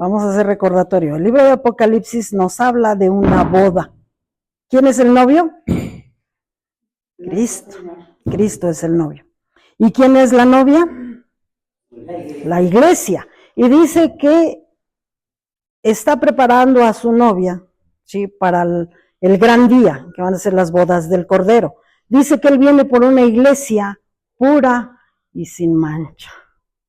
Vamos a hacer recordatorio. El libro de Apocalipsis nos habla de una boda. ¿Quién es el novio? Cristo. Cristo es el novio. ¿Y quién es la novia? La iglesia. Y dice que está preparando a su novia, ¿sí? Para el gran día, que van a ser las bodas del Cordero. Dice que él viene por una iglesia pura y sin mancha.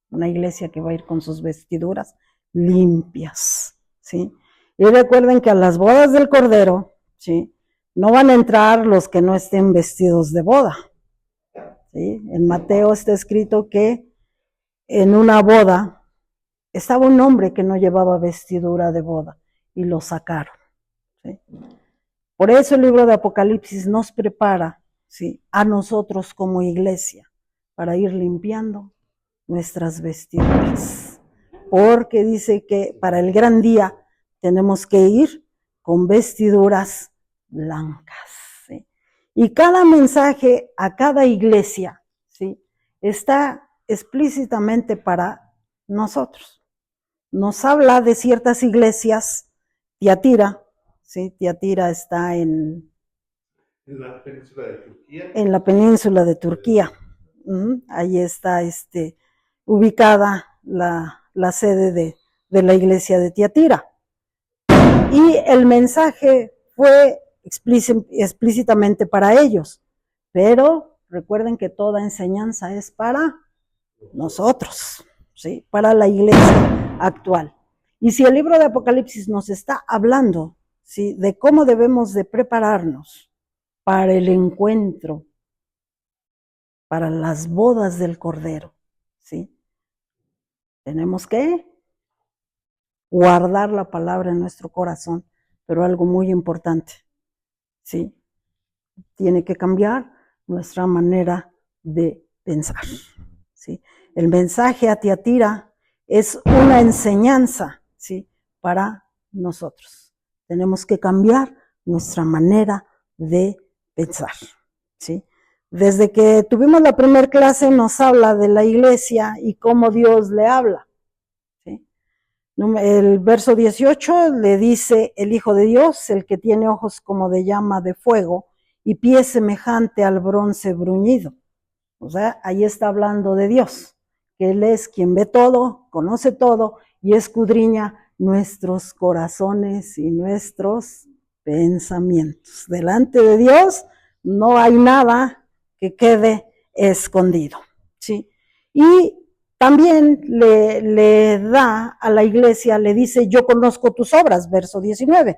Una iglesia que va a ir con sus vestiduras limpias, ¿sí? Y recuerden que a las bodas del Cordero, ¿sí? No van a entrar los que no estén vestidos de boda, ¿sí? En Mateo está escrito que en una boda estaba un hombre que no llevaba vestidura de boda y lo sacaron, ¿sí? Por eso el libro de Apocalipsis nos prepara, ¿sí? A nosotros como iglesia para ir limpiando nuestras vestiduras, porque dice que para el gran día tenemos que ir con vestiduras blancas, ¿sí? Y cada mensaje a cada iglesia, ¿sí? Está explícitamente para nosotros. Nos habla de ciertas iglesias. Tiatira, ¿sí? Tiatira está en la península de Turquía. En la península de Turquía. Ahí está ubicada la sede de la iglesia de Tiatira. Y el mensaje fue explícitamente para ellos. Pero recuerden que toda enseñanza es para nosotros, ¿sí? Para la iglesia actual. Y si el libro de Apocalipsis nos está hablando, ¿sí? De cómo debemos de prepararnos para el encuentro, para las bodas del Cordero, ¿sí? Tenemos que guardar la palabra en nuestro corazón, pero algo muy importante, ¿sí? Tiene que cambiar nuestra manera de pensar, ¿sí? El mensaje a Tiatira es una enseñanza, ¿sí? Para nosotros. Tenemos que cambiar nuestra manera de pensar, ¿sí? Desde que tuvimos la primera clase nos habla de la iglesia y cómo Dios le habla, ¿sí? El verso 18 le dice: el Hijo de Dios, el que tiene ojos como de llama de fuego y pies semejante al bronce bruñido. O sea, ahí está hablando de Dios, que Él es quien ve todo, conoce todo y escudriña nuestros corazones y nuestros pensamientos. Delante de Dios no hay nada que quede escondido, ¿sí? Y también le da a la iglesia, le dice: yo conozco tus obras, verso 19,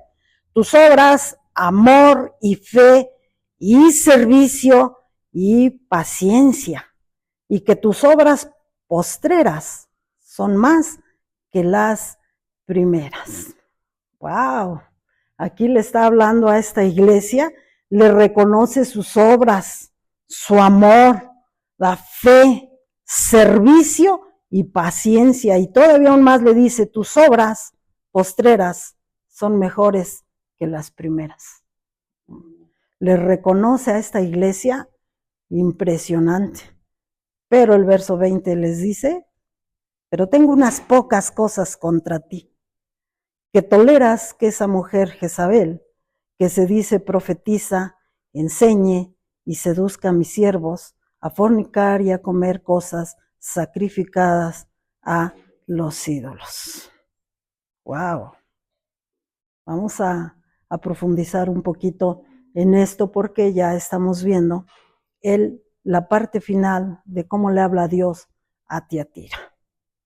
tus obras, amor y fe y servicio y paciencia, y que tus obras postreras son más que las primeras. ¡Wow! Aquí le está hablando a esta iglesia, le reconoce sus obras, su amor, la fe, servicio y paciencia, y todavía aún más le dice: tus obras postreras son mejores que las primeras. Le reconoce a esta iglesia impresionante. Pero el verso 20 les dice: pero tengo unas pocas cosas contra ti, que toleras que esa mujer Jezabel, que se dice profetiza, enseñe y seduzca a mis siervos a fornicar y a comer cosas sacrificadas a los ídolos. ¡Wow! Vamos a profundizar un poquito en esto, porque ya estamos viendo la parte final de cómo le habla Dios a Tiatira,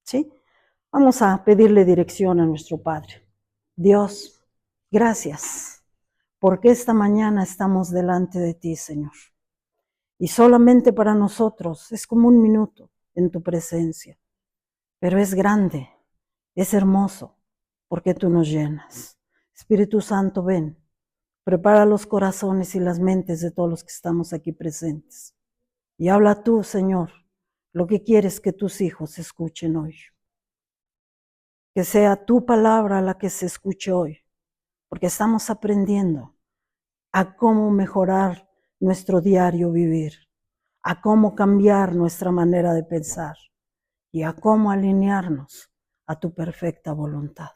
¿sí? Vamos a pedirle dirección a nuestro Padre. Dios, gracias, porque esta mañana estamos delante de ti, Señor. Y solamente para nosotros es como un minuto en tu presencia, pero es grande, es hermoso, porque tú nos llenas. Espíritu Santo, ven, prepara los corazones y las mentes de todos los que estamos aquí presentes. Y habla tú, Señor, lo que quieres que tus hijos escuchen hoy. Que sea tu palabra la que se escuche hoy, porque estamos aprendiendo a cómo mejorar nuestro diario vivir, a cómo cambiar nuestra manera de pensar y a cómo alinearnos a tu perfecta voluntad.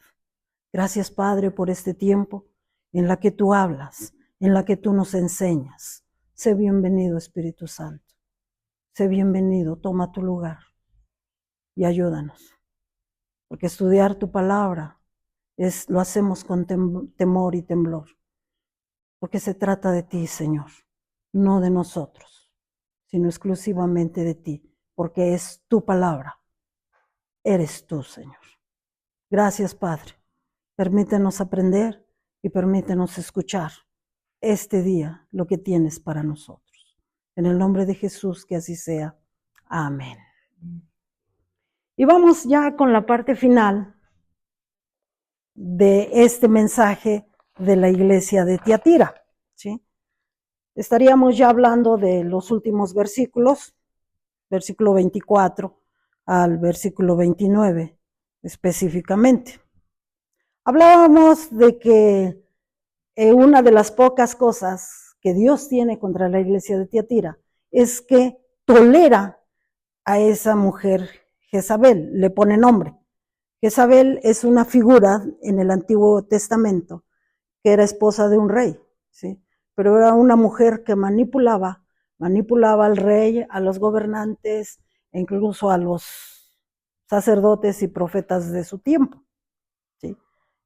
Gracias, Padre, por este tiempo en la que tú hablas, en la que tú nos enseñas. Sé bienvenido, Espíritu Santo. Sé bienvenido, toma tu lugar y ayúdanos. Porque estudiar tu palabra lo hacemos con temor y temblor. Porque se trata de ti, Señor, no de nosotros, sino exclusivamente de ti, porque es tu palabra. Eres tú, Señor. Gracias, Padre. Permítenos aprender y permítenos escuchar este día lo que tienes para nosotros. En el nombre de Jesús, que así sea. Amén. Y vamos ya con la parte final de este mensaje de la iglesia de Tiatira, ¿sí? Estaríamos ya hablando de los últimos versículos, versículo 24 al versículo 29 específicamente. Hablábamos de que una de las pocas cosas que Dios tiene contra la iglesia de Tiatira es que tolera a esa mujer Jezabel, le pone nombre. Jezabel es una figura en el Antiguo Testamento que era esposa de un rey, ¿sí? Pero era una mujer que manipulaba al rey, a los gobernantes e incluso a los sacerdotes y profetas de su tiempo, ¿sí?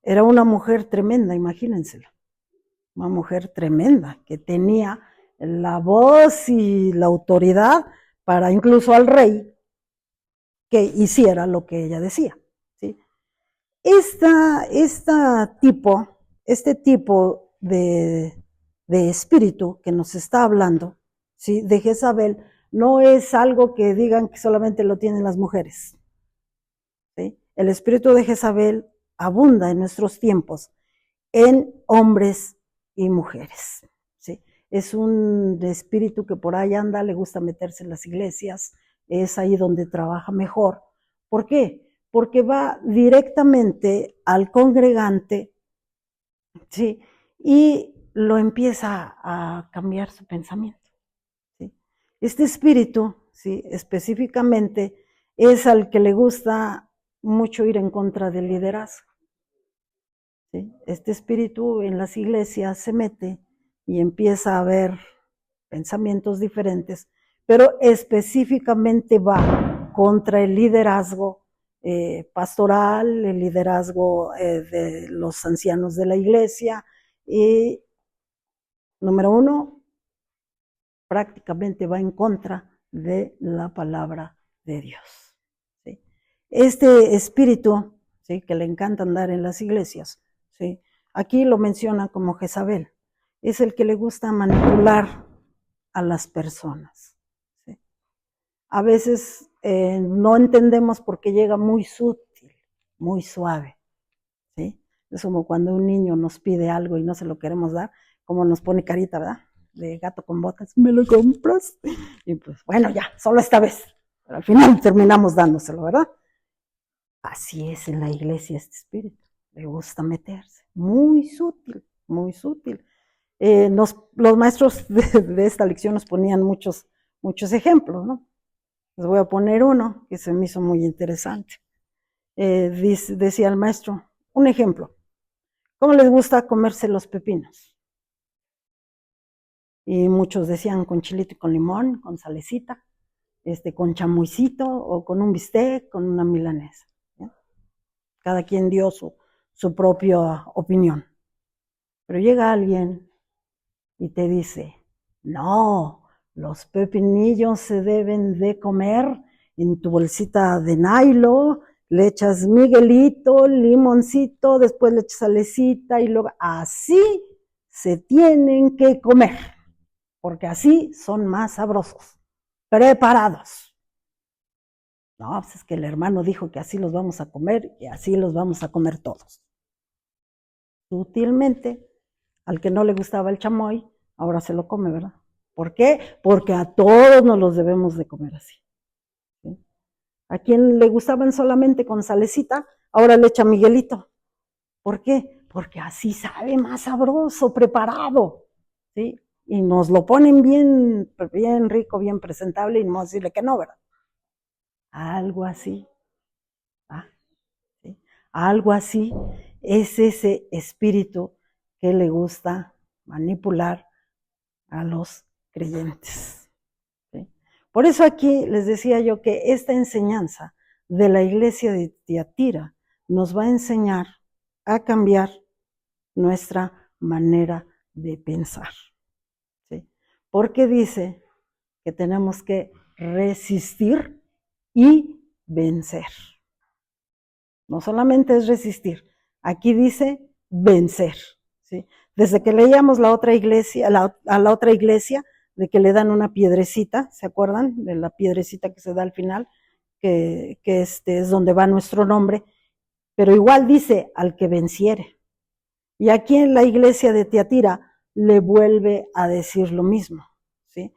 Era una mujer tremenda, imagínensela. Una mujer tremenda que tenía la voz y la autoridad para incluso al rey que hiciera lo que ella decía, ¿sí? Este tipo de espíritu que nos está hablando, ¿sí?, de Jezabel, no es algo que digan que solamente lo tienen las mujeres, ¿sí? El espíritu de Jezabel abunda en nuestros tiempos en hombres y mujeres, ¿sí? Es un espíritu que por ahí anda, le gusta meterse en las iglesias, es ahí donde trabaja mejor. ¿Por qué? Porque va directamente al congregante, ¿sí?, y lo empieza a cambiar su pensamiento, ¿sí? Este espíritu, ¿sí?, específicamente es al que le gusta mucho ir en contra del liderazgo, ¿sí? Este espíritu en las iglesias se mete y empieza a ver pensamientos diferentes, pero específicamente va contra el liderazgo pastoral, el liderazgo de los ancianos de la iglesia, y número uno, prácticamente va en contra de la palabra de Dios, ¿sí? Este espíritu, ¿sí?, que le encanta andar en las iglesias, ¿sí?, aquí lo menciona como Jezabel, es el que le gusta manipular a las personas, ¿sí? A veces no entendemos por qué llega muy sutil, muy suave, ¿sí? Es como cuando un niño nos pide algo y no se lo queremos dar, como nos pone carita, ¿verdad?, de gato con botas, ¿me lo compras? Y pues bueno, ya, solo esta vez, pero al final terminamos dándoselo, ¿verdad? Así es en la iglesia este espíritu, le gusta meterse, muy sutil, muy sutil. Los maestros de esta lección nos ponían muchos ejemplos, ¿no? Les voy a poner uno que se me hizo muy interesante. Decía el maestro, un ejemplo, ¿cómo les gusta comerse los pepinos? Y muchos decían con chilito y con limón, con salecita, con chamoycito o con un bistec, con una milanesa, ¿sí? Cada quien dio su propia opinión. Pero llega alguien y te dice, no, los pepinillos se deben de comer en tu bolsita de nylon, le echas miguelito, limoncito, después le echas salecita y luego así se tienen que comer, porque así son más sabrosos, preparados. No, pues es que el hermano dijo que así los vamos a comer y así los vamos a comer todos. Sutilmente, al que no le gustaba el chamoy, ahora se lo come, ¿verdad? ¿Por qué? Porque a todos nos los debemos de comer así, ¿sí? A quien le gustaban solamente con salecita, ahora le echa miguelito. ¿Por qué? Porque así sabe más sabroso, preparado, ¿sí? Y nos lo ponen bien, bien rico, bien presentable, y no vamos a decirle que no, ¿verdad? Algo así, ¿ah? ¿Sí? Algo así es ese espíritu que le gusta manipular a los creyentes. ¿Sí? Por eso aquí les decía yo que esta enseñanza de la iglesia de Tiatira nos va a enseñar a cambiar nuestra manera de pensar. ¿Sí? Porque dice que tenemos que resistir y vencer. No solamente es resistir, aquí dice vencer. ¿Sí? Desde que leíamos la otra iglesia, a la otra iglesia, de que le dan una piedrecita, ¿se acuerdan? De la piedrecita que se da al final, que es donde va nuestro nombre, pero igual dice al que venciere. Y aquí en la iglesia de Tiatira le vuelve a decir lo mismo, ¿sí?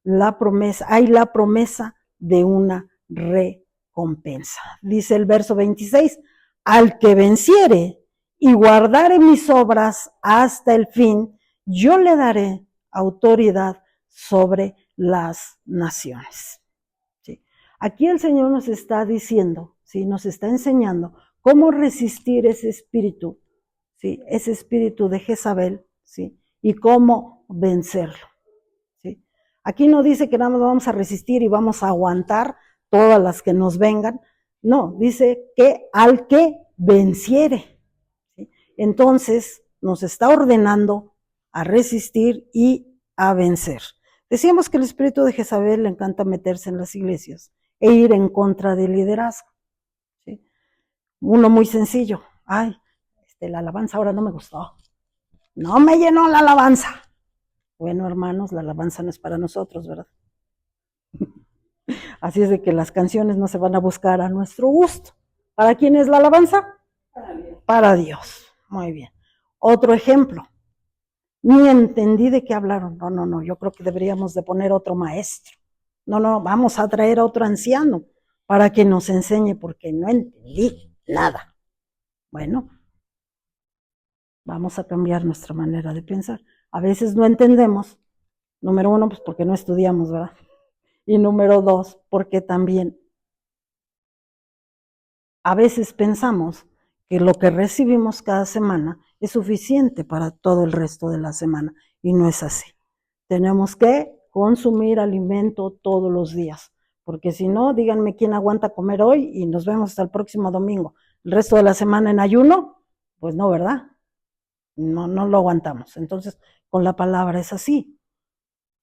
Hay la promesa de una recompensa. Dice el verso 26, al que venciere y guardare mis obras hasta el fin, yo le daré autoridad sobre las naciones. ¿Sí? Aquí el Señor nos está diciendo, ¿sí? Nos está enseñando cómo resistir ese espíritu, ¿sí? Ese espíritu de Jezabel, ¿sí? Y cómo vencerlo. ¿Sí? Aquí no dice que nada más vamos a resistir y vamos a aguantar todas las que nos vengan. No, dice que al que venciere. ¿Sí? Entonces nos está ordenando a resistir y a vencer. Decíamos que el espíritu de Jezabel le encanta meterse en las iglesias e ir en contra del liderazgo. ¿Sí? Uno muy sencillo. Ay, la alabanza ahora no me gustó. No me llenó la alabanza. Bueno, hermanos, la alabanza no es para nosotros, ¿verdad? Así es de que las canciones no se van a buscar a nuestro gusto. ¿Para quién es la alabanza? Para Dios. Muy bien. Otro ejemplo. Ni entendí de qué hablaron. No, yo creo que deberíamos de poner otro maestro. No, vamos a traer a otro anciano para que nos enseñe porque no entendí nada. Bueno, vamos a cambiar nuestra manera de pensar. A veces no entendemos, número uno, pues porque no estudiamos, ¿verdad? Y número dos, porque también a veces pensamos que lo que recibimos cada semana es suficiente para todo el resto de la semana, y no es así. Tenemos que consumir alimento todos los días, porque si no, díganme quién aguanta comer hoy y nos vemos hasta el próximo domingo. El resto de la semana en ayuno, pues no, ¿verdad? No lo aguantamos. Entonces, con la palabra es así.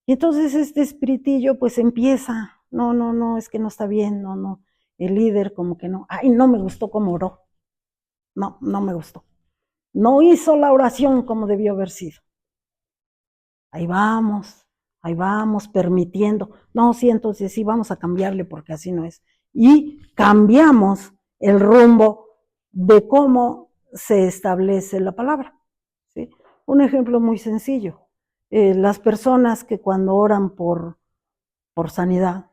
Y entonces este espiritillo pues empieza, no, es que no está bien, no, el líder como que no, ay, no me gustó cómo oró. No me gustó. No hizo la oración como debió haber sido. Ahí vamos, permitiendo. No, sí, entonces sí, vamos a cambiarle porque así no es. Y cambiamos el rumbo de cómo se establece la palabra. ¿Sí? Un ejemplo muy sencillo. Las personas que cuando oran por sanidad,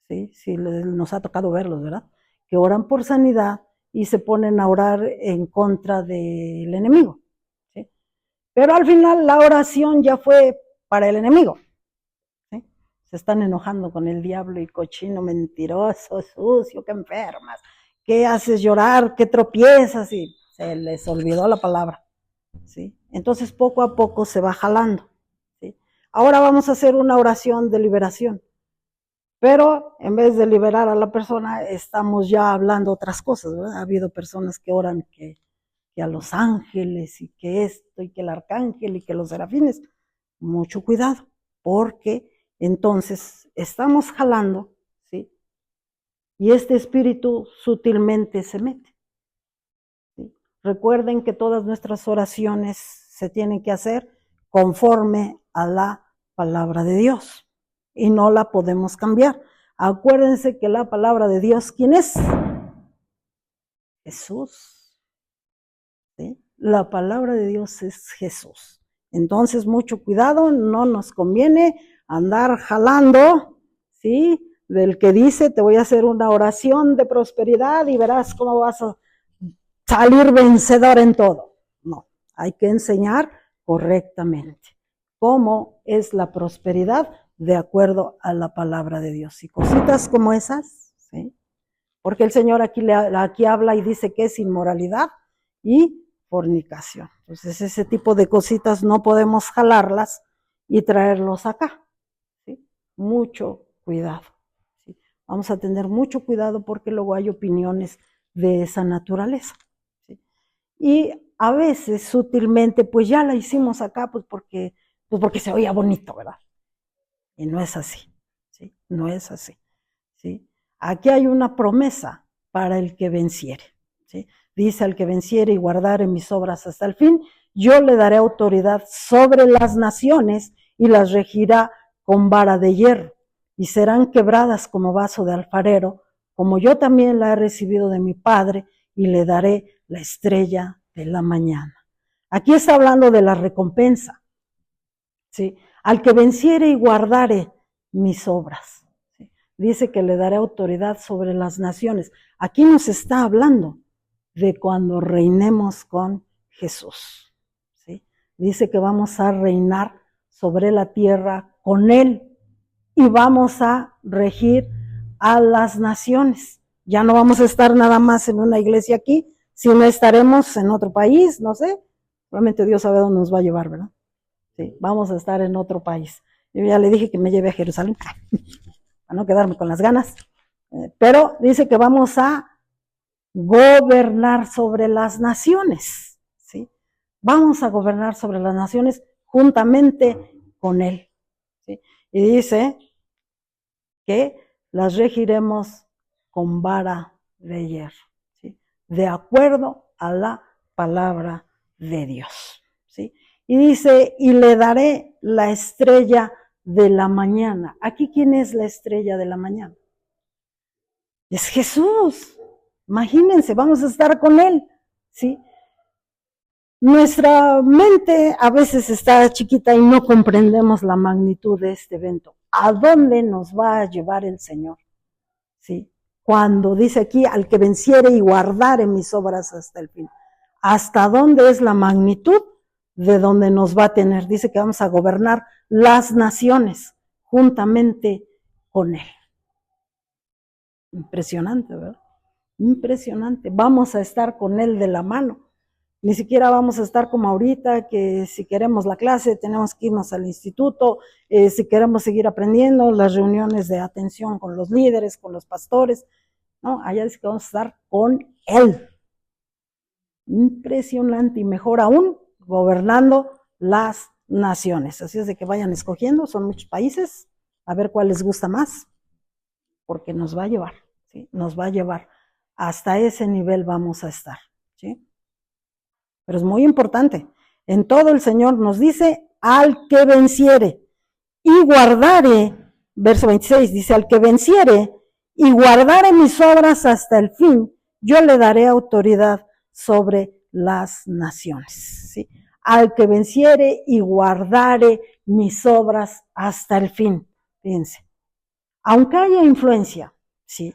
¿sí? Sí, nos ha tocado verlos, ¿verdad? Que oran por sanidad y se ponen a orar en contra del enemigo. ¿Sí? Pero al final la oración ya fue para el enemigo. ¿Sí? Se están enojando con el diablo y cochino, mentiroso, sucio, que enfermas, que haces llorar, que tropiezas, y se les olvidó la palabra. ¿Sí? Entonces poco a poco se va jalando. ¿Sí? Ahora vamos a hacer una oración de liberación. Pero en vez de liberar a la persona, estamos ya hablando otras cosas, ¿verdad? Ha habido personas que oran que a los ángeles y que esto y que el arcángel y que los serafines. Mucho cuidado, porque entonces estamos jalando, ¿sí? Y este espíritu sutilmente se mete. ¿Sí? Recuerden que todas nuestras oraciones se tienen que hacer conforme a la palabra de Dios y no la podemos cambiar. Acuérdense que la palabra de Dios, ¿quién es? Jesús. ¿Sí? La palabra de Dios es Jesús. Entonces, mucho cuidado, no nos conviene andar jalando, ¿sí? Del que dice, te voy a hacer una oración de prosperidad y verás cómo vas a salir vencedor en todo. No, hay que enseñar correctamente cómo es la prosperidad de acuerdo a la palabra de Dios. Y cositas como esas, ¿sí? porque el Señor aquí habla y dice que es inmoralidad y fornicación. Entonces ese tipo de cositas no podemos jalarlas y traerlos acá, ¿sí? Mucho cuidado, ¿sí? Vamos a tener mucho cuidado porque luego hay opiniones de esa naturaleza, ¿sí? Y a veces sutilmente pues ya la hicimos acá pues porque se oía bonito, ¿verdad? Y no es así, ¿sí? No es así, ¿sí? Aquí hay una promesa para el que venciere, ¿sí? Dice: al que venciere y guardare mis obras hasta el fin, yo le daré autoridad sobre las naciones y las regirá con vara de hierro, y serán quebradas como vaso de alfarero, como yo también la he recibido de mi Padre, y le daré la estrella de la mañana. Aquí está hablando de la recompensa, ¿sí? Al que venciere y guardare mis obras, ¿sí? Dice que le daré autoridad sobre las naciones. Aquí nos está hablando de cuando reinemos con Jesús, ¿sí? Dice que vamos a reinar sobre la tierra con Él y vamos a regir a las naciones. Ya no vamos a estar nada más en una iglesia aquí, sino estaremos en otro país, no sé. Realmente Dios sabe dónde nos va a llevar, ¿verdad? Sí, vamos a estar en otro país. Yo ya le dije que me lleve a Jerusalén, para no quedarme con las ganas. Pero dice que vamos a gobernar sobre las naciones, ¿sí? Vamos a gobernar sobre las naciones juntamente con Él, ¿sí? Y dice que las regiremos con vara de hierro, ¿sí? De acuerdo a la palabra de Dios, ¿sí? Y dice: y le daré la estrella de la mañana. Aquí, ¿quién es la estrella de la mañana? Es Jesús. Imagínense, vamos a estar con Él, ¿sí? Nuestra mente a veces está chiquita y no comprendemos la magnitud de este evento. ¿A dónde nos va a llevar el Señor? ¿Sí? Cuando dice aquí: al que venciere y guardare mis obras hasta el fin. ¿Hasta dónde es la magnitud de donde nos va a tener? Dice que vamos a gobernar las naciones juntamente con Él. Impresionante, ¿verdad? Impresionante. Vamos a estar con Él de la mano. Ni siquiera vamos a estar como ahorita, que si queremos la clase tenemos que irnos al instituto, si queremos seguir aprendiendo, las reuniones de atención con los líderes, con los pastores, ¿no? Allá dice que vamos a estar con Él. Impresionante, y mejor aún, gobernando las naciones. Así es de que vayan escogiendo, son muchos países, a ver cuál les gusta más, porque nos va a llevar, ¿sí? Nos va a llevar. Hasta ese nivel vamos a estar, ¿sí? Pero es muy importante. En todo el Señor nos dice: al que venciere y guardare, verso 26, dice: al que venciere y guardare mis obras hasta el fin, yo le daré autoridad sobre las naciones, ¿sí? Al que venciere y guardare mis obras hasta el fin. Fíjense, aunque haya influencia, ¿sí?,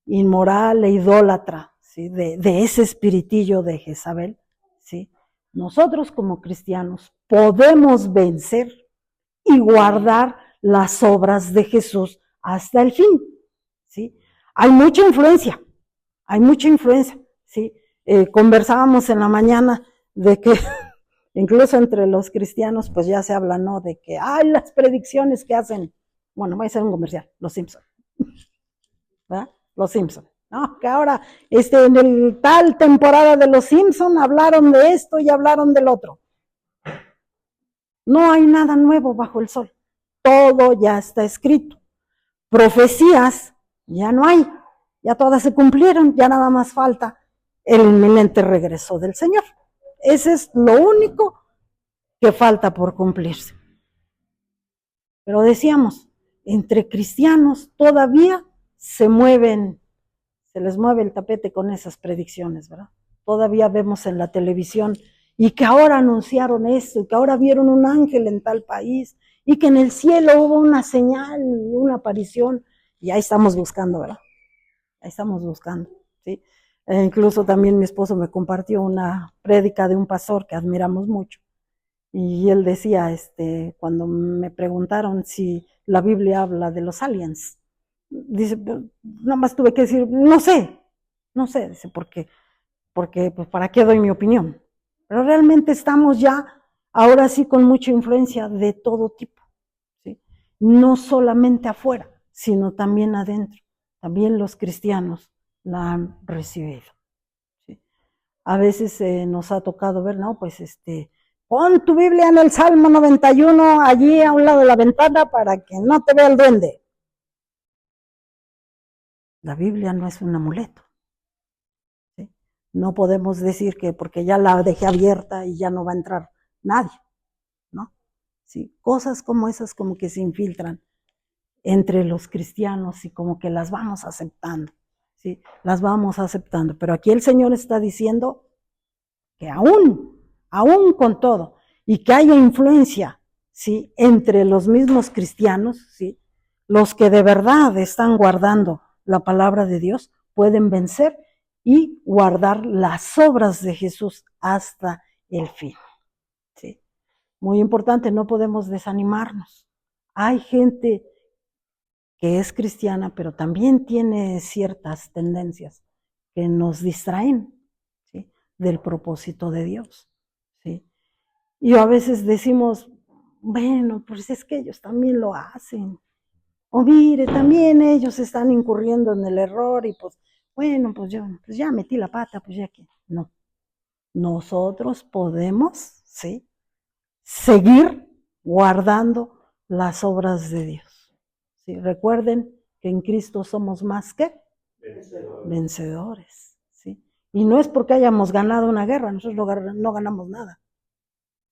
inmoral e idólatra, ¿sí?, de ese espiritillo de Jezabel, ¿sí?, nosotros como cristianos podemos vencer y guardar las obras de Jesús hasta el fin, ¿sí? Hay mucha influencia, ¿sí? Conversábamos en la mañana de que incluso entre los cristianos pues ya se habla, ¿no?, de que hay las predicciones que hacen, bueno, voy a hacer un comercial, los Simpson, ¿verdad? Los Simpson, ¿no? Que ahora en el tal temporada de los Simpson hablaron de esto y hablaron del otro. No hay nada nuevo bajo el sol. Todo ya está escrito. Profecías ya no hay. Ya todas se cumplieron. Ya nada más falta el inminente regreso del Señor. Ese es lo único que falta por cumplirse. Pero decíamos, entre cristianos todavía se les mueve el tapete con esas predicciones, ¿verdad? Todavía vemos en la televisión, y que ahora anunciaron esto, y que ahora vieron un ángel en tal país, y que en el cielo hubo una señal, una aparición, y ahí estamos buscando, ¿verdad? Ahí estamos buscando, ¿sí? Incluso también mi esposo me compartió una prédica de un pastor que admiramos mucho, y él decía, cuando me preguntaron si la Biblia habla de los aliens, Dice, nada más tuve que decir, no sé, dice, porque pues para qué doy mi opinión. Pero realmente estamos ya, ahora sí, con mucha influencia de todo tipo, ¿sí? No solamente afuera, sino también adentro. También los cristianos la han recibido, ¿sí? A veces nos ha tocado ver, no, pues pon tu Biblia en el Salmo 91 allí a un lado de la ventana para que no te vea el duende. La Biblia no es un amuleto, ¿sí? No podemos decir que porque ya la dejé abierta y ya no va a entrar nadie, ¿no? ¿Sí? Cosas como esas como que se infiltran entre los cristianos y como que las vamos aceptando, ¿sí? Las vamos aceptando. Pero aquí el Señor está diciendo que aún con todo, y que haya influencia, ¿sí? Entre los mismos cristianos, ¿sí? Los que de verdad están guardando la palabra de Dios pueden vencer y guardar las obras de Jesús hasta el fin, ¿sí? Muy importante, no podemos desanimarnos. Hay gente que es cristiana, pero también tiene ciertas tendencias que nos distraen, ¿sí? Del propósito de Dios, ¿sí? Y a veces decimos, bueno, pues es que ellos también lo hacen. O mire, también ellos están incurriendo en el error y pues, bueno, pues yo pues ya metí la pata, pues ya que no. Nosotros podemos, ¿sí? Seguir guardando las obras de Dios, ¿sí? Recuerden que en Cristo somos más que vencedores, ¿sí? Y no es porque hayamos ganado una guerra, nosotros no ganamos nada,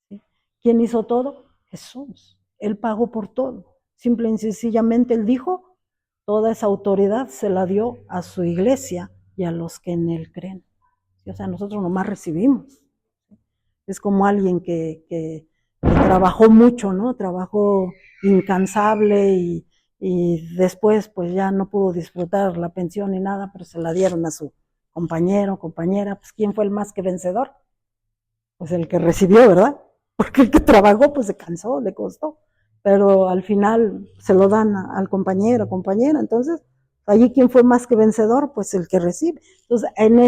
¿sí? ¿Quién hizo todo? Jesús. Él pagó por todo. Simple y sencillamente Él dijo, toda esa autoridad se la dio a su iglesia y a los que en Él creen. O sea, nosotros nomás recibimos. Es como alguien que trabajó mucho, ¿no? Trabajó incansable y después pues ya no pudo disfrutar la pensión ni nada, pero se la dieron a su compañero, compañera. Pues ¿quién fue el más que vencedor? Pues el que recibió, ¿verdad? Porque el que trabajó pues se cansó, le costó, pero al final se lo dan al compañero, compañera. Entonces, allí quién fue más que vencedor, pues el que recibe. Entonces, en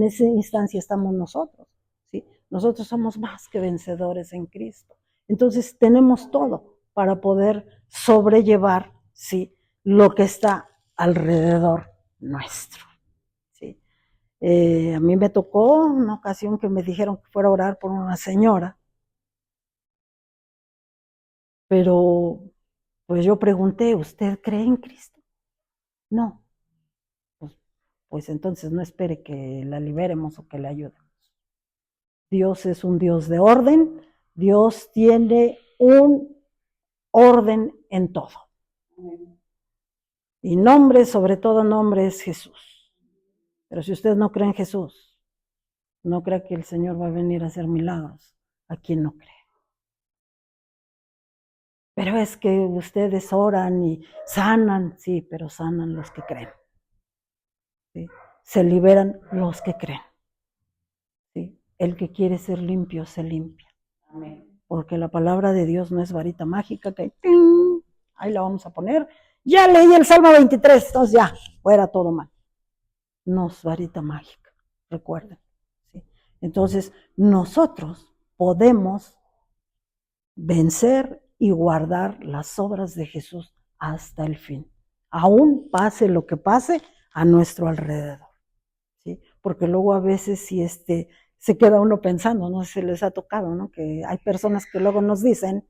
esa instancia estamos nosotros, ¿sí? Nosotros somos más que vencedores en Cristo. Entonces, tenemos todo para poder sobrellevar, ¿sí? Lo que está alrededor nuestro, ¿sí? A mí me tocó una ocasión que me dijeron que fuera a orar por una señora, pero pues yo pregunté, ¿usted cree en Cristo? No, pues, pues entonces no espere que la liberemos o que la ayudemos. Dios es un Dios de orden, Dios tiene un orden en todo. Y nombre, sobre todo nombre, es Jesús. Pero si usted no cree en Jesús, no crea que el Señor va a venir a hacer milagros a quien no cree. Pero es que ustedes oran y sanan, sí, pero sanan los que creen, ¿sí? Se liberan los que creen, ¿sí? El que quiere ser limpio se limpia. Amén. Porque la palabra de Dios no es varita mágica que ¡ting! Ahí la vamos a poner. Ya leí el Salmo 23, entonces ya, fuera todo mal. No es varita mágica, recuerden, ¿sí? Entonces, nosotros podemos vencer y guardar las obras de Jesús hasta el fin, aún pase lo que pase a nuestro alrededor, ¿sí? Porque luego a veces si se queda uno pensando, no sé si les ha tocado, ¿no? Que hay personas que luego nos dicen,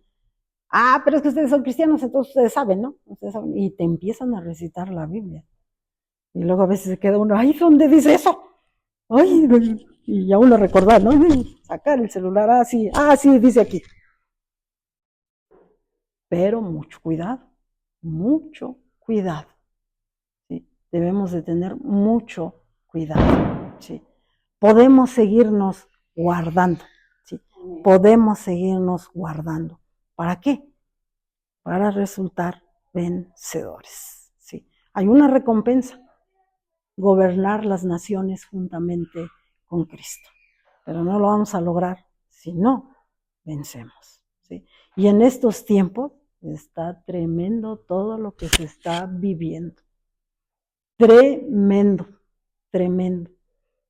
pero es que ustedes son cristianos, entonces ustedes saben, ¿no? Ustedes saben, y te empiezan a recitar la Biblia. Y luego a veces se queda uno, ay, ¿dónde dice eso? Ay, y ya uno recordar, ¿no? Sacar el celular, sí, dice aquí. Pero mucho cuidado, ¿sí? Debemos de tener mucho cuidado, ¿sí? Podemos seguirnos guardando, ¿sí? Podemos seguirnos guardando. ¿Para qué? Para resultar vencedores, ¿sí? Hay una recompensa, gobernar las naciones juntamente con Cristo, pero no lo vamos a lograr si no vencemos, ¿sí? Y en estos tiempos está tremendo todo lo que se está viviendo, tremendo, tremendo.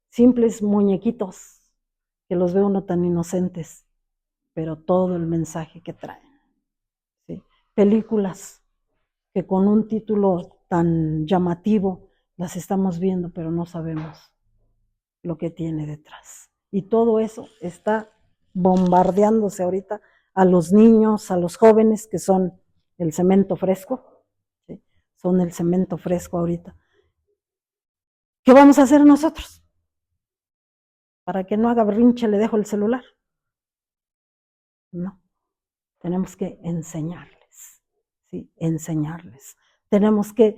Simples muñequitos que los ve uno tan inocentes, pero todo el mensaje que traen. ¿Sí? Películas que con un título tan llamativo las estamos viendo, pero no sabemos lo que tiene detrás. Y todo eso está bombardeándose ahorita a los niños, a los jóvenes, que son el cemento fresco, ¿sí? Son el cemento fresco ahorita. ¿Qué vamos a hacer nosotros? Para que no haga berrinche, le dejo el celular. No, tenemos que enseñarles, ¿sí? Enseñarles. Tenemos que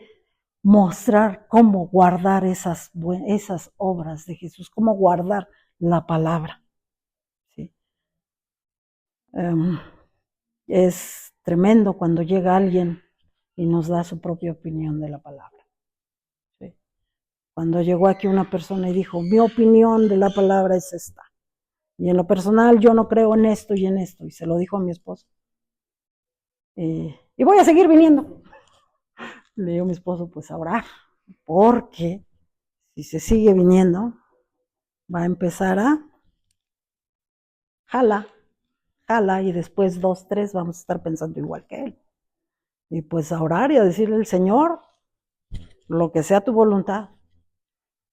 mostrar cómo guardar esas obras de Jesús, cómo guardar la palabra. ¿Sí? Es tremendo cuando llega alguien y nos da su propia opinión de la palabra. ¿Sí? Cuando llegó aquí una persona y dijo, mi opinión de la palabra es esta. Y en lo personal yo no creo en esto y en esto. Y se lo dijo a mi esposo. Y voy a seguir viniendo. Le digo a mi esposo, pues a orar. Porque si se sigue viniendo, va a empezar a jala, y después 2, 3 vamos a estar pensando igual que él. Y pues a orar y a decirle al Señor, lo que sea tu voluntad.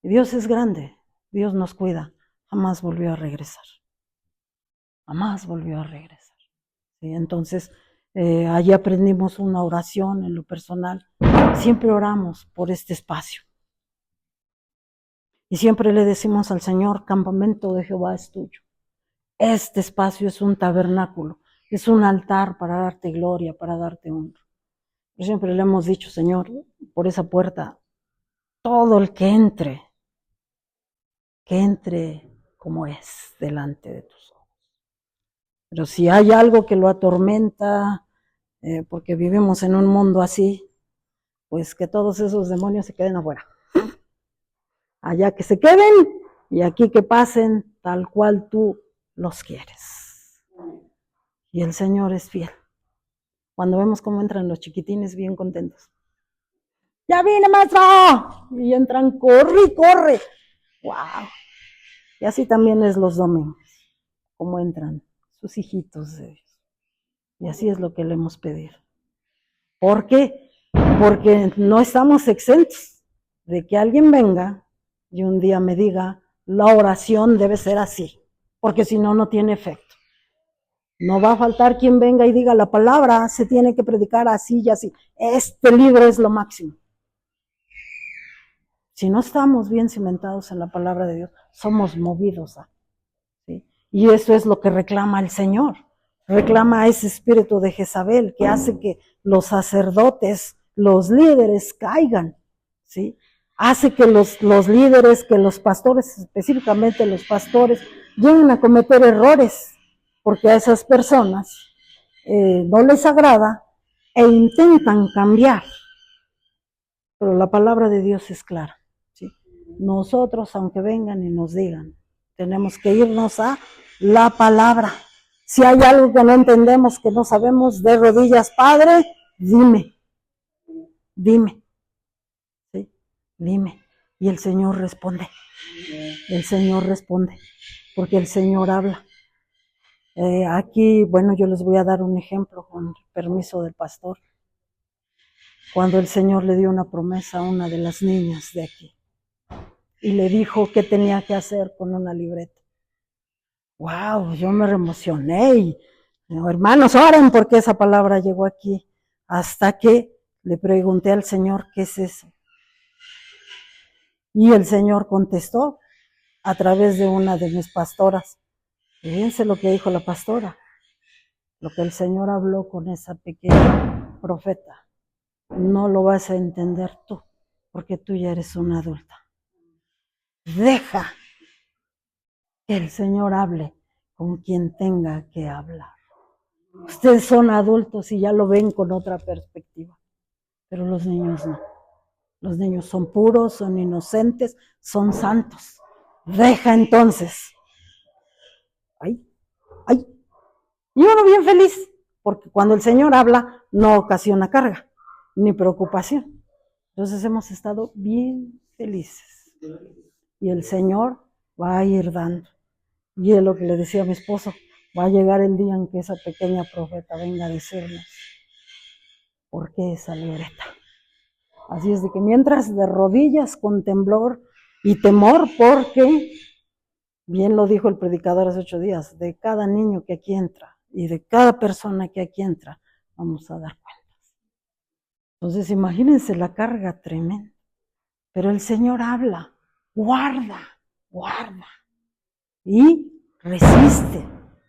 Y Dios es grande, Dios nos cuida. Jamás volvió a regresar. Jamás volvió a regresar. ¿Sí? Entonces, allí aprendimos una oración en lo personal. Siempre oramos por este espacio. Y siempre le decimos al Señor, campamento de Jehová es tuyo. Este espacio es un tabernáculo, es un altar para darte gloria, para darte honra. Siempre le hemos dicho, Señor, por esa puerta, todo el que entre como es delante de tus ojos. Pero si hay algo que lo atormenta, porque vivimos en un mundo así, pues que todos esos demonios se queden afuera. Allá que se queden y aquí que pasen tal cual tú los quieres. Y el Señor es fiel. Cuando vemos cómo entran los chiquitines bien contentos. ¡Ya vine, maestro! Y entran, corre, corre. ¡Wow! Y así también es los domingos, como entran sus hijitos de Dios. Y así es lo que le hemos pedido. ¿Por qué? Porque no estamos exentos de que alguien venga y un día me diga, la oración debe ser así, porque si no, no tiene efecto. No va a faltar quien venga y diga, la palabra se tiene que predicar así y así. Este libro es lo máximo. Si no estamos bien cimentados en la palabra de Dios, somos movidos a. ¿Sí? Y eso es lo que reclama el Señor. Reclama a ese espíritu de Jezabel que hace que los sacerdotes, los líderes caigan. ¿Sí? Hace que los líderes, que los pastores, específicamente los pastores, lleguen a cometer errores, porque a esas personas no les agrada e intentan cambiar. Pero la palabra de Dios es clara. ¿Sí? Nosotros, aunque vengan y nos digan, tenemos que irnos a la palabra. Si hay algo que no entendemos, que no sabemos, de rodillas, Padre, dime. ¿Sí? Dime. Y el Señor responde. El Señor responde, porque el Señor habla. Aquí, bueno, yo les voy a dar un ejemplo con permiso del pastor. Cuando el Señor le dio una promesa a una de las niñas de aquí y le dijo qué tenía que hacer con una libreta. ¡Wow! Yo me emocioné y, hermanos, oren porque esa palabra llegó aquí. Hasta que le pregunté al Señor, ¿qué es eso? Y el Señor contestó a través de una de mis pastoras. Fíjense lo que dijo la pastora. Lo que el Señor habló con esa pequeña profeta, no lo vas a entender tú, porque tú ya eres una adulta. Deja que el Señor hable con quien tenga que hablar. Ustedes son adultos y ya lo ven con otra perspectiva, pero los niños no. Los niños son puros, son inocentes, son santos. Deja entonces. ¡Ay! Y uno bien feliz, porque cuando el Señor habla no ocasiona carga ni preocupación. Entonces hemos estado bien felices. Y el Señor va a ir dando. Y es lo que le decía a mi esposo, va a llegar el día en que esa pequeña profeta venga a decirnos por qué esa libreta. Así es de que mientras de rodillas con temblor y temor, porque, bien lo dijo el predicador hace 8 días, de cada niño que aquí entra y de cada persona que aquí entra, vamos a dar cuentas. Entonces imagínense la carga tremenda. Pero el Señor habla, guarda, guarda. Y resiste.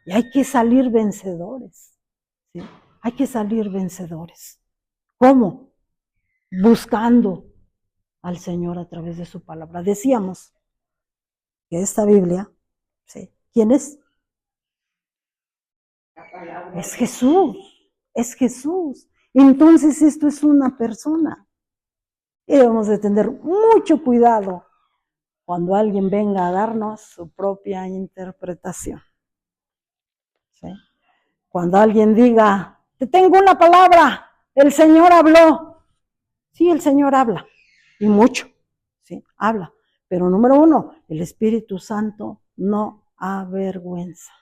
Y hay que salir vencedores. ¿Sí? Hay que salir vencedores. ¿Cómo? Buscando al Señor a través de su palabra. Decíamos que esta Biblia, ¿sí? ¿Quién es? Es Jesús. Es Jesús. Entonces esto es una persona. Y debemos de tener mucho cuidado cuando alguien venga a darnos su propia interpretación. ¿Sí? Cuando alguien diga, te tengo una palabra, el Señor habló. Sí, el Señor habla, y mucho, sí, habla. Pero número 1, el Espíritu Santo no avergüenza.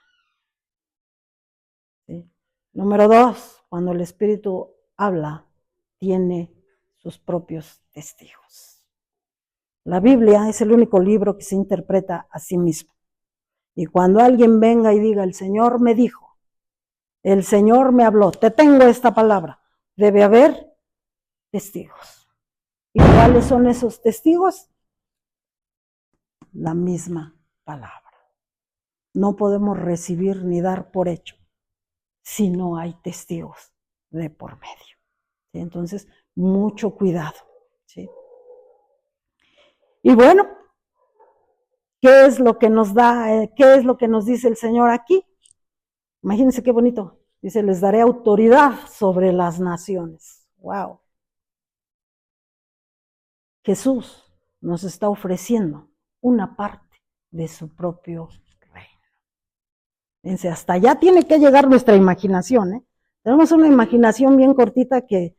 ¿Sí? Número 2, cuando el Espíritu habla, tiene sus propios testigos. La Biblia es el único libro que se interpreta a sí mismo. Y cuando alguien venga y diga, el Señor me dijo, el Señor me habló, te tengo esta palabra, debe haber testigos. ¿Y cuáles son esos testigos? La misma palabra. No podemos recibir ni dar por hecho si no hay testigos de por medio. ¿Sí? Entonces, mucho cuidado. ¿Sí? Y bueno, ¿qué es lo que nos da, qué es lo que nos dice el Señor aquí? Imagínense qué bonito. Dice, les daré autoridad sobre las naciones. ¡Wow! Jesús nos está ofreciendo una parte de su propio reino. Fíjense, hasta allá tiene que llegar nuestra imaginación, ¿eh? Tenemos una imaginación bien cortita que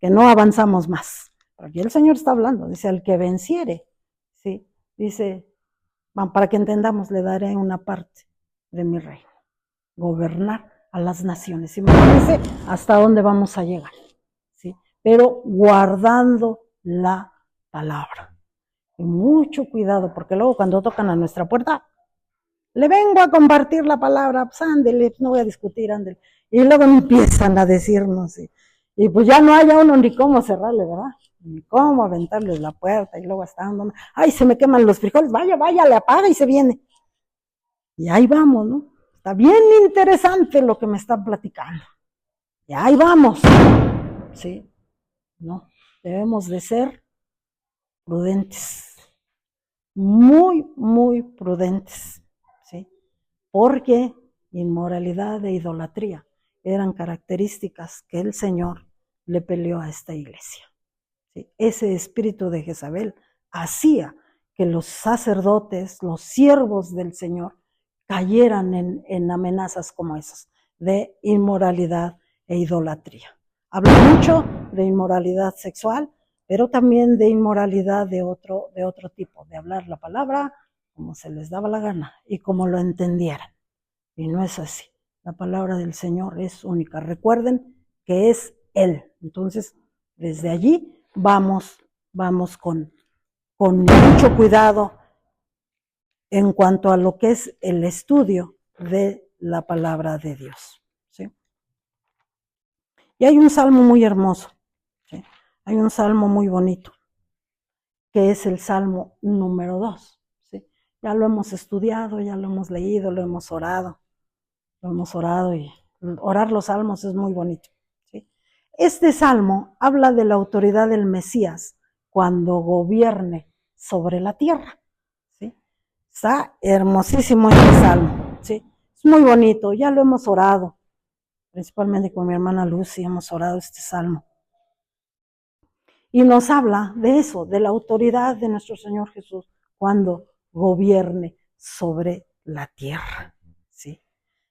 no avanzamos más. Aquí el Señor está hablando, dice, al que venciere, ¿sí? Dice, para que entendamos, le daré una parte de mi reino. Gobernar a las naciones. Imagínense hasta dónde vamos a llegar, ¿sí? Pero guardando la palabra. Y mucho cuidado, porque luego cuando tocan a nuestra puerta, le vengo a compartir la palabra, pues ándele, no voy a discutir, ándele. Y luego empiezan a decirnos, y pues ya no haya uno ni cómo cerrarle, ¿verdad? Ni cómo aventarles la puerta, y luego hasta dando, ay, se me queman los frijoles, vaya, le apaga y se viene. Y ahí vamos, ¿no? Está bien interesante lo que me están platicando. Y ahí vamos, ¿sí? No, debemos de ser prudentes, muy, muy prudentes, ¿sí? Porque inmoralidad e idolatría eran características que el Señor le peleó a esta iglesia, ¿sí? Ese espíritu de Jezabel hacía que los sacerdotes, los siervos del Señor, cayeran en amenazas como esas, de inmoralidad e idolatría. Habla mucho de inmoralidad sexual, pero también de inmoralidad de otro tipo, de hablar la palabra como se les daba la gana y como lo entendieran. Y no es así. La palabra del Señor es única. Recuerden que es Él. Entonces, desde allí vamos con mucho cuidado en cuanto a lo que es el estudio de la palabra de Dios. ¿Sí? Y hay un salmo muy hermoso, ¿sí? Hay un salmo muy bonito, que es el salmo número 2. ¿Sí? Ya lo hemos estudiado, ya lo hemos leído, lo hemos orado y orar los salmos es muy bonito. ¿Sí? Este salmo habla de la autoridad del Mesías cuando gobierne sobre la tierra. ¿Sí? Está hermosísimo este salmo, ¿sí? Es muy bonito, ya lo hemos orado, principalmente con mi hermana Lucy hemos orado este salmo. Y nos habla de eso, de la autoridad de nuestro Señor Jesús cuando gobierne sobre la tierra, ¿sí?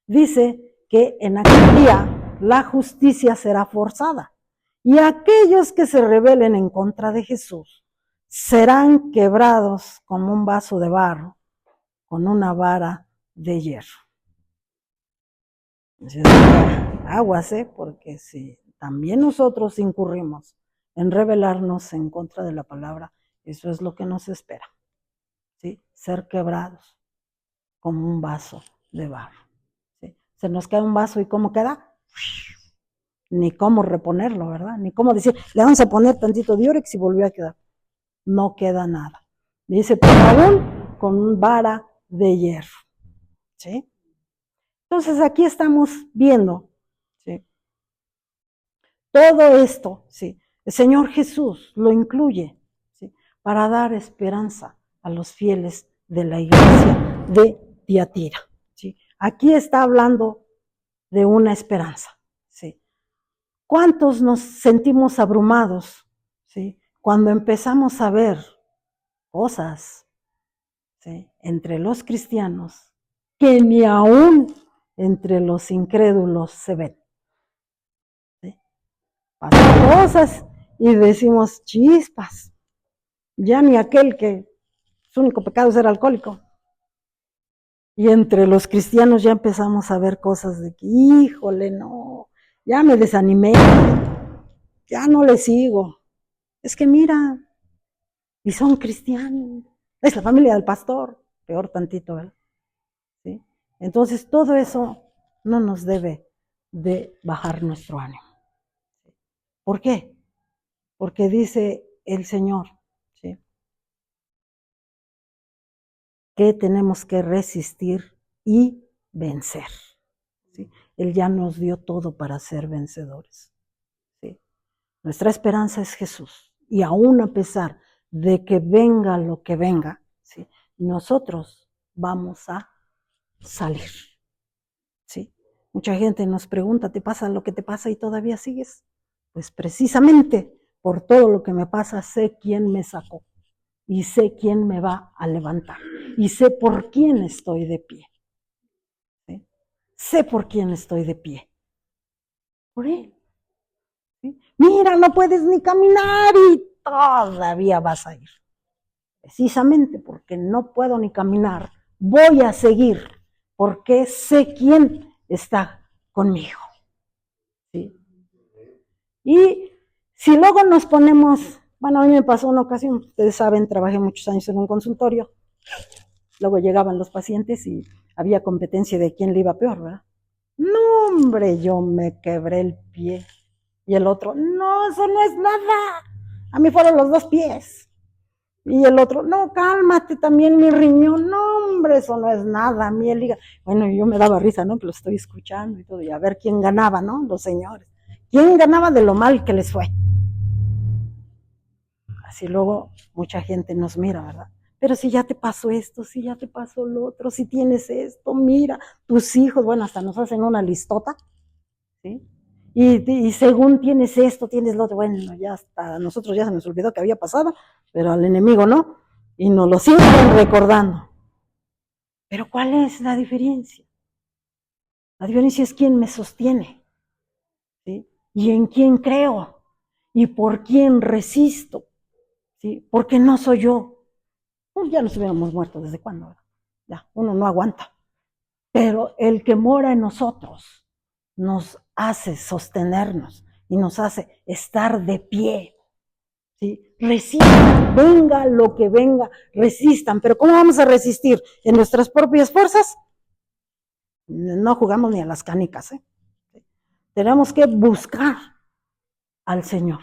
Dice que en aquel día la justicia será forzada Y aquellos que se rebelen en contra de Jesús serán quebrados como un vaso de barro con una vara de hierro. Entonces, aguas, porque si también nosotros incurrimos en rebelarnos en contra de la palabra, eso es lo que nos espera, ¿sí? Ser quebrados como un vaso de barro, ¿sí? Se nos cae un vaso y ¿cómo queda? Ni cómo reponerlo, ¿verdad? Ni cómo decir, le vamos a poner tantito diurex y volvió a quedar. No queda nada. Dice, pero aún con vara de hierro, ¿sí? Entonces aquí estamos viendo, ¿sí? Todo esto, ¿sí? El Señor Jesús lo incluye, ¿sí? Para dar esperanza a los fieles de la iglesia de Tiatira, ¿sí? Aquí está hablando de una esperanza, ¿sí? ¿Cuántos nos sentimos abrumados, ¿sí? Cuando empezamos a ver cosas, ¿sí? Entre los cristianos que ni aún entre los incrédulos se ven, ¿sí? Pasan cosas y decimos, chispas, ya ni aquel que su único pecado es ser alcohólico. Y entre los cristianos ya empezamos a ver cosas de que, híjole, no, ya me desanimé, ya no le sigo. Es que mira, y son cristianos, es la familia del pastor, peor tantito, ¿verdad? ¿Sí? Entonces todo eso no nos debe de bajar nuestro ánimo. ¿Por qué? Porque dice el Señor, ¿sí? Que tenemos que resistir y vencer, ¿sí? Él ya nos dio todo para ser vencedores, ¿sí? Nuestra esperanza es Jesús, y aún a pesar de que venga lo que venga, ¿sí? Nosotros vamos a salir, ¿sí? Mucha gente nos pregunta, ¿te pasa lo que te pasa y todavía sigues? Pues precisamente por todo lo que me pasa sé quién me sacó y sé quién me va a levantar y sé por quién estoy de pie, ¿sí? Sé por quién estoy de pie, por Él, ¿sí? Mira, no puedes ni caminar y todavía vas a ir. Precisamente porque no puedo ni caminar, voy a seguir, porque sé quién está conmigo, ¿sí? Y si luego nos ponemos, bueno, a mí me pasó una ocasión, ustedes saben, trabajé muchos años en un consultorio, luego llegaban los pacientes y había competencia de quién le iba peor, ¿verdad? No, hombre, yo me quebré el pie. Y el otro, no, eso no es nada. A mí fueron los 2 pies. Y el otro, no, cálmate, también mi riñón. No, hombre, eso no es nada. A mí el hígado. Bueno, yo me daba risa, ¿no? Que lo estoy escuchando y todo. Y a ver quién ganaba, ¿no? Los señores. ¿Quién ganaba de lo mal que les fue? Así luego mucha gente nos mira, ¿verdad? Pero si ya te pasó esto, si ya te pasó lo otro, si tienes esto, mira, tus hijos, bueno, hasta nos hacen una listota, ¿sí? Y según tienes esto, tienes lo otro, bueno, ya hasta a nosotros ya se nos olvidó que había pasado, pero al enemigo no, y nos lo siguen recordando. Pero ¿cuál es la diferencia? La diferencia es quién me sostiene, ¿sí? Y en quién creo, y por quién resisto, ¿sí? Porque no soy yo. Pues ya nos hubiéramos muerto desde cuándo, ¿verdad? Ya, uno no aguanta. Pero el que mora en nosotros nos hace sostenernos y nos hace estar de pie, ¿sí? Resistan, venga lo que venga, resistan. Pero ¿cómo vamos a resistir? ¿En nuestras propias fuerzas? No jugamos ni a las canicas, ¿eh? Tenemos que buscar al Señor,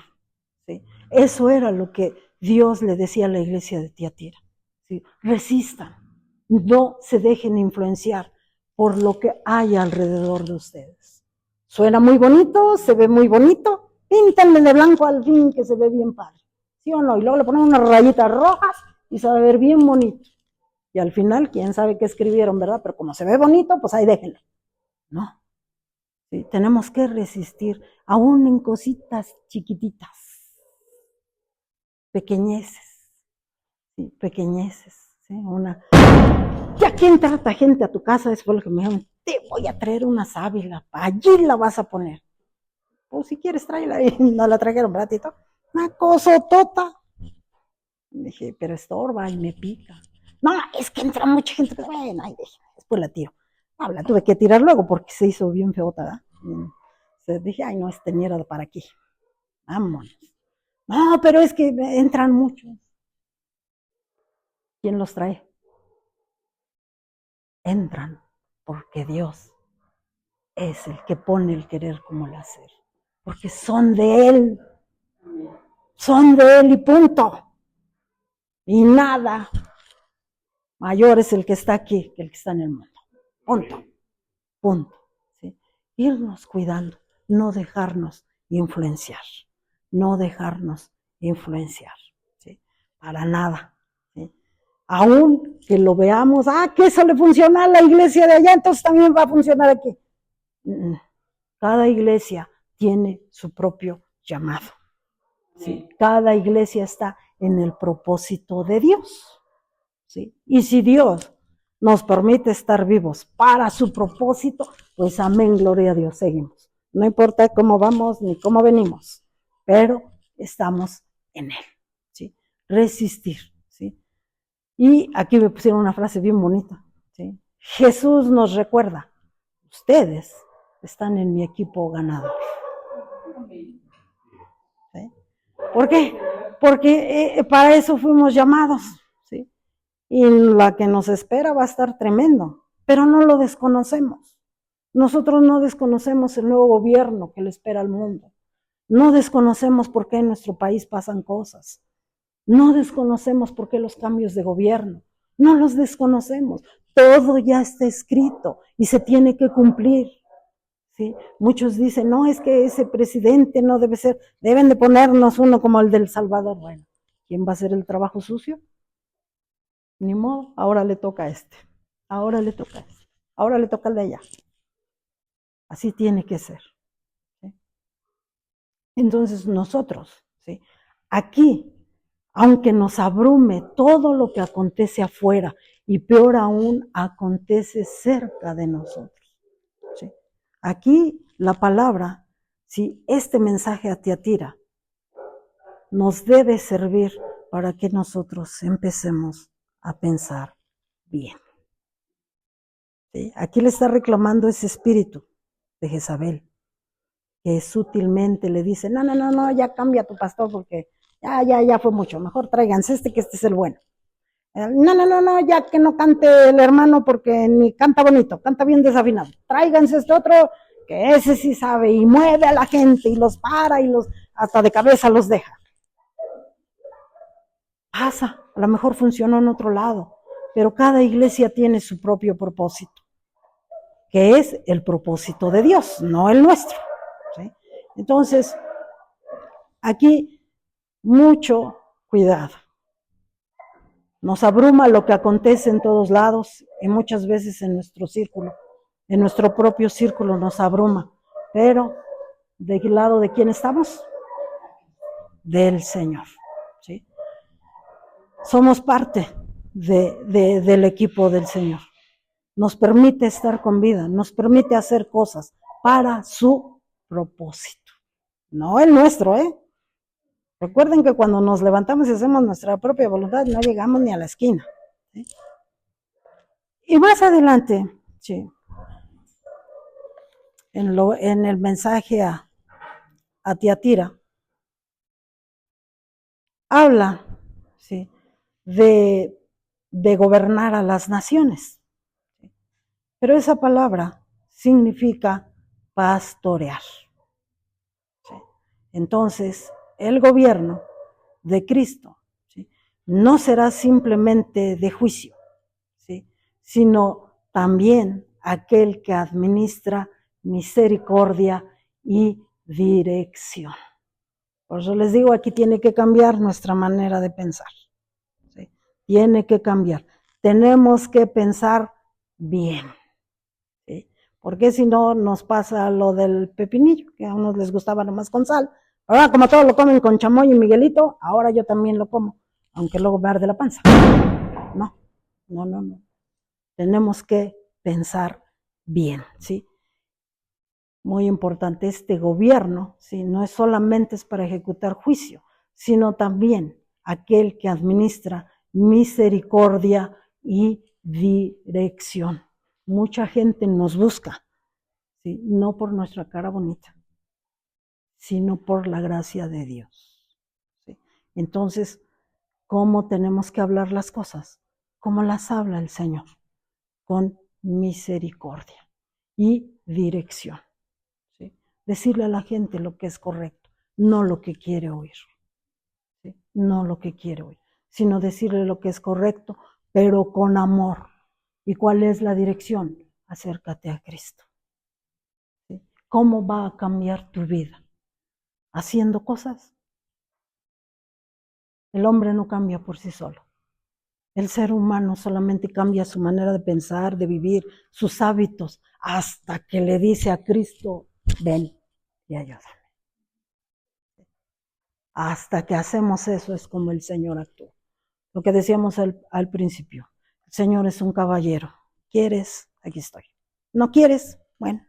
¿sí? Eso era lo que Dios le decía a la iglesia de Tiatira, ¿sí? Resistan, no se dejen influenciar por lo que hay alrededor de ustedes. Suena muy bonito, se ve muy bonito, píntenle de blanco al fin que se ve bien padre, ¿sí o no? Y luego le ponemos unas rayitas rojas y se va a ver bien bonito. Y al final, quién sabe qué escribieron, ¿verdad? Pero como se ve bonito, pues ahí déjenlo. No. ¿Sí? Tenemos que resistir, aún en cositas chiquititas, pequeñeces, ¿sí? Pequeñeces, ¿sí? ¿Ya quién trata gente a tu casa? Eso fue lo que me dijeron, te voy a traer una sábila, allí la vas a poner. pues si quieres tráela, y no la trajeron, ¿verdad, Tito? Una cosotota. Dije, pero estorba y me pica. No, es que entra mucha gente, pero bueno, ahí dije, después la tiro. No, la tuve que tirar luego porque se hizo bien feota, ¿verdad? Entonces dije, ay, no, ni era para aquí. Vámonos. No, pero es que entran muchos. ¿Quién los trae? Entran porque Dios es el que pone el querer como el hacer. Porque son de Él. Son de Él y punto. Y nada mayor es el que está aquí que el que está en el mundo. Punto. Punto. ¿Sí? Irnos cuidando, no dejarnos influenciar. No dejarnos influenciar. ¿Sí? Para nada. ¿Sí? Aún que lo veamos, que eso le funciona a la iglesia de allá, entonces también va a funcionar aquí. Cada iglesia tiene su propio llamado. ¿Sí? Cada iglesia está en el propósito de Dios. ¿Sí? Y si Dios nos permite estar vivos para su propósito, pues amén, gloria a Dios, seguimos. No importa cómo vamos ni cómo venimos, pero estamos en Él. ¿Sí? Resistir. ¿Sí? Y aquí me pusieron una frase bien bonita. ¿Sí? Jesús nos recuerda, ustedes están en mi equipo ganador. ¿Sí? ¿Por qué? Porque para eso fuimos llamados. ¿Sí? Y la que nos espera va a estar tremendo, pero no lo desconocemos. Nosotros no desconocemos el nuevo gobierno que le espera al mundo. No desconocemos por qué en nuestro país pasan cosas. No desconocemos por qué los cambios de gobierno. No los desconocemos. Todo ya está escrito y se tiene que cumplir. ¿Sí? Muchos dicen, no, es que ese presidente no debe ser, deben de ponernos uno como el del Salvador. Bueno, ¿quién va a hacer el trabajo sucio? Ni modo, ahora le toca a este, ahora le toca a este, ahora le toca al de allá. Así tiene que ser. ¿Sí? Entonces nosotros, ¿sí? Aquí, aunque nos abrume todo lo que acontece afuera, y peor aún, acontece cerca de nosotros. ¿Sí? Aquí la palabra, ¿sí? Este mensaje a Tiatira nos debe servir para que nosotros empecemos a pensar bien. ¿Sí? Aquí le está reclamando ese espíritu de Jezabel, que sutilmente le dice, no, ya cambia tu pastor porque ya fue mucho, mejor tráiganse que este es el bueno. No, ya que no cante el hermano porque ni canta bonito, canta bien desafinado. Tráiganse este otro, que ese sí sabe y mueve a la gente y los para y los hasta de cabeza los deja. Pasa, a lo mejor funcionó en otro lado, pero cada iglesia tiene su propio propósito, que es el propósito de Dios, no el nuestro. ¿Sí? Entonces, aquí mucho cuidado. Nos abruma lo que acontece en todos lados y muchas veces en nuestro círculo, en nuestro propio círculo nos abruma. Pero, ¿del lado de quién estamos? Del Señor. ¿Sí? Somos parte del equipo del Señor. Nos permite estar con vida, nos permite hacer cosas para su propósito. No el nuestro, ¿eh? Recuerden que cuando nos levantamos y hacemos nuestra propia voluntad, no llegamos ni a la esquina. ¿Sí? Y más adelante, sí, en el mensaje a Tiatira, habla, ¿sí?, de gobernar a las naciones. ¿Sí? Pero esa palabra significa pastorear. ¿Sí? Entonces, el gobierno de Cristo, ¿sí?, no será simplemente de juicio, ¿sí?, sino también aquel que administra misericordia y dirección. Por eso les digo, aquí tiene que cambiar nuestra manera de pensar. ¿Sí? Tiene que cambiar. Tenemos que pensar bien. ¿Sí? Porque si no nos pasa lo del pepinillo, que a unos les gustaba nomás con sal. Ahora como todos lo comen con chamoy y Miguelito, ahora yo también lo como, aunque luego me arde la panza. No. Tenemos que pensar bien, ¿sí? muy importante, este gobierno, ¿sí? No es solamente es para ejecutar juicio, sino también aquel que administra misericordia y dirección. Mucha gente nos busca, ¿sí? No por nuestra cara bonita, sino por la gracia de Dios, ¿sí? Entonces, ¿cómo tenemos que hablar las cosas? ¿Cómo las habla el Señor? Con misericordia y dirección, ¿sí? Decirle a la gente lo que es correcto, no lo que quiere oír, ¿sí? No lo que quiere oír, sino decirle lo que es correcto, pero con amor. ¿Y cuál es la dirección? Acércate a Cristo, ¿sí? ¿Cómo va a cambiar tu vida? ¿Haciendo cosas? El hombre no cambia por sí solo. El ser humano solamente cambia su manera de pensar, de vivir, sus hábitos, hasta que le dice a Cristo, ven y ayúdame. Hasta que hacemos eso es como el Señor actúa. Lo que decíamos al principio, el Señor es un caballero. ¿Quieres? Aquí estoy. ¿No quieres? Bueno.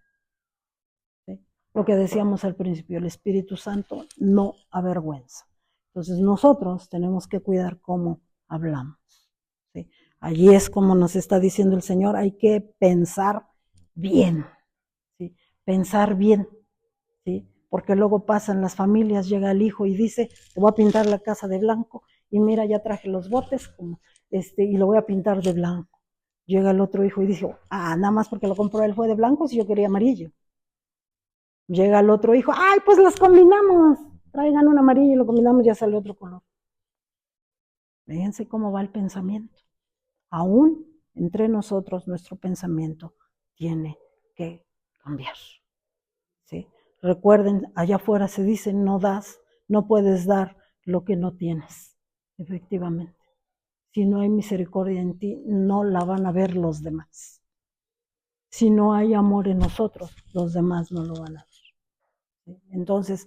¿Sí? Lo que decíamos al principio, el Espíritu Santo no avergüenza. Entonces nosotros tenemos que cuidar cómo hablamos, ¿sí? Allí es como nos está diciendo el Señor, hay que pensar bien, ¿sí? Pensar bien, ¿sí? Porque luego pasan las familias, llega el hijo y dice, te voy a pintar la casa de blanco, y mira, ya traje los botes, y lo voy a pintar de blanco. Llega el otro hijo y dice, nada más porque lo compró él fue de blanco, si yo quería amarillo. Llega el otro hijo, ay, pues los combinamos, traigan un amarillo y lo combinamos, ya sale otro color. Fíjense cómo va el pensamiento. Aún entre nosotros, nuestro pensamiento tiene que cambiar, ¿sí? Recuerden, allá afuera se dice, no das, no puedes dar lo que no tienes. Efectivamente, si no hay misericordia en ti, no la van a ver los demás. Si no hay amor en nosotros, los demás no lo van a ver, ¿sí? Entonces,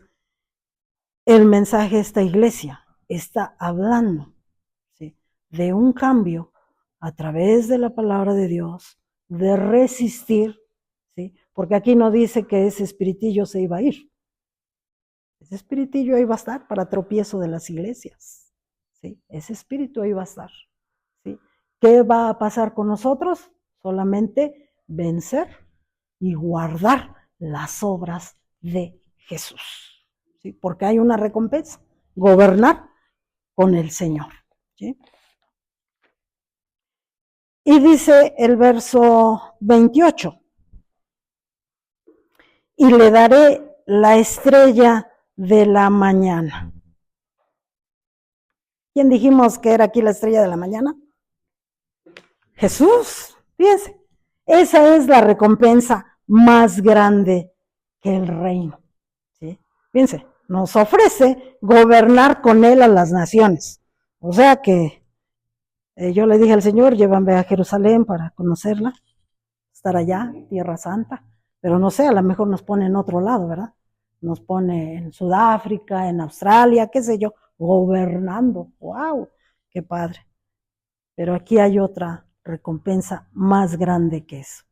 el mensaje de esta iglesia está hablando, ¿sí?, de un cambio a través de la palabra de Dios, de resistir, ¿sí? Porque aquí no dice que ese espiritillo se iba a ir. Ese espiritillo ahí va a estar para tropiezo de las iglesias, ¿sí? Ese espíritu ahí va a estar, ¿sí? ¿Qué va a pasar con nosotros? Solamente vencer y guardar las obras de Jesús, ¿sí? Porque hay una recompensa, gobernar con el Señor, ¿sí? Y dice el verso 28, y le daré la estrella de la mañana. ¿Quién dijimos que era aquí la estrella de la mañana? Jesús, fíjense, esa es la recompensa más grande que el reino, ¿sí? Fíjense, nos ofrece gobernar con él a las naciones. O sea que yo le dije al Señor, llévame a Jerusalén para conocerla, estar allá, Tierra Santa, pero no sé, a lo mejor nos pone en otro lado, ¿verdad? Nos pone en Sudáfrica, en Australia, qué sé yo, gobernando. ¡Wow! ¡Qué padre! Pero aquí hay otra recompensa más grande que eso.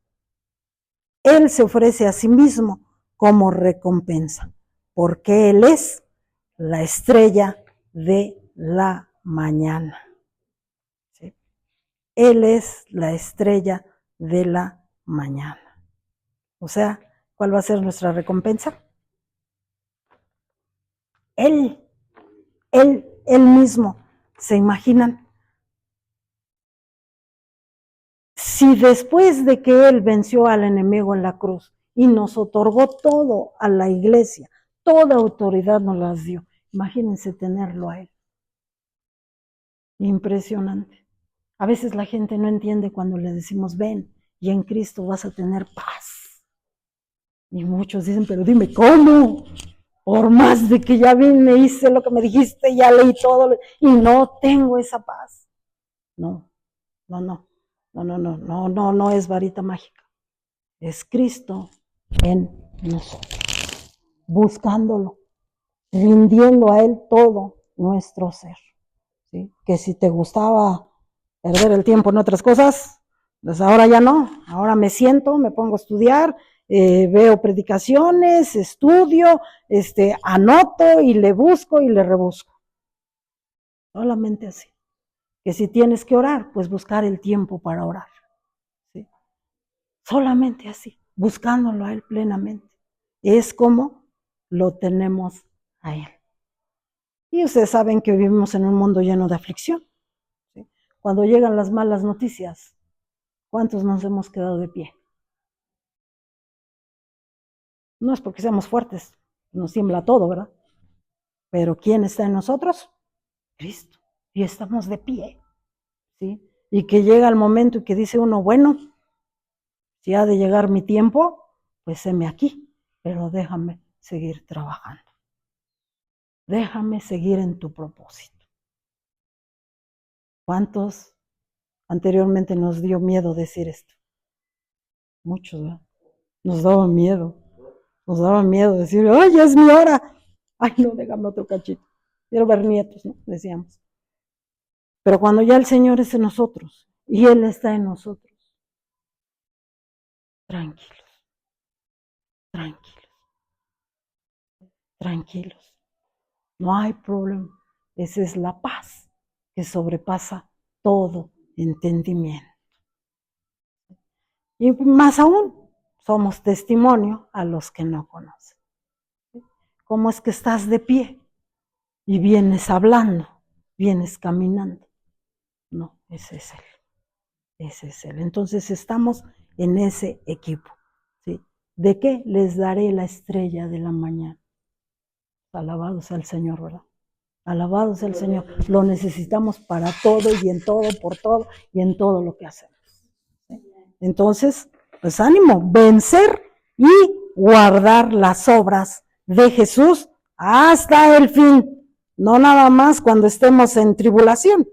Él se ofrece a sí mismo como recompensa, porque Él es la estrella de la mañana, ¿sí? Él es la estrella de la mañana. O sea, ¿cuál va a ser nuestra recompensa? Él mismo. ¿Se imaginan? Si después de que Él venció al enemigo en la cruz y nos otorgó todo a la iglesia, toda autoridad nos las dio, imagínense tenerlo a Él. Impresionante. A veces la gente no entiende cuando le decimos, ven, y en Cristo vas a tener paz. Y muchos dicen, pero dime, ¿cómo? Por más de que ya vine, hice lo que me dijiste, ya leí todo, y no tengo esa paz. No es varita mágica. Es Cristo en nosotros, buscándolo, rindiendo a Él todo nuestro ser, ¿sí? Que si te gustaba perder el tiempo en otras cosas, pues ahora ya no, ahora me siento, me pongo a estudiar veo predicaciones, estudio, anoto y le busco y le rebusco. Solamente así. Que si tienes que orar, pues buscar el tiempo para orar. ¿Sí? Solamente así, buscándolo a Él plenamente. Es como lo tenemos a Él. Y ustedes saben que vivimos en un mundo lleno de aflicción. ¿Sí? Cuando llegan las malas noticias, ¿cuántos nos hemos quedado de pie? No es porque seamos fuertes, nos tiembla todo, ¿verdad? Pero ¿quién está en nosotros? Cristo. Y estamos de pie. ¿Sí? Y que llega el momento y que dice uno, bueno, si ha de llegar mi tiempo, pues heme aquí, pero déjame seguir trabajando. Déjame seguir en tu propósito. ¿Cuántos anteriormente nos dio miedo decir esto? Muchos, ¿verdad? Nos daba miedo. Nos daba miedo decir, ¡ay, ya es mi hora! ¡Ay, no, déjame otro cachito! Quiero ver nietos, ¿no? Decíamos. Pero cuando ya el Señor es en nosotros y Él está en nosotros, tranquilos, tranquilos, tranquilos. No hay problema. Esa es la paz que sobrepasa todo entendimiento. Y más aún, somos testimonio a los que no conocen. ¿Cómo es que estás de pie y vienes hablando, vienes caminando? No, ese es Él. Ese es Él. Entonces estamos en ese equipo. ¿Sí? ¿De qué les daré la estrella de la mañana? Alabado sea el Señor, ¿verdad? Alabado sea el Señor. Lo necesitamos para todo y en todo, por todo y en todo lo que hacemos. ¿Sí? Entonces, pues ánimo, vencer y guardar las obras de Jesús hasta el fin. No nada más cuando estemos en tribulación,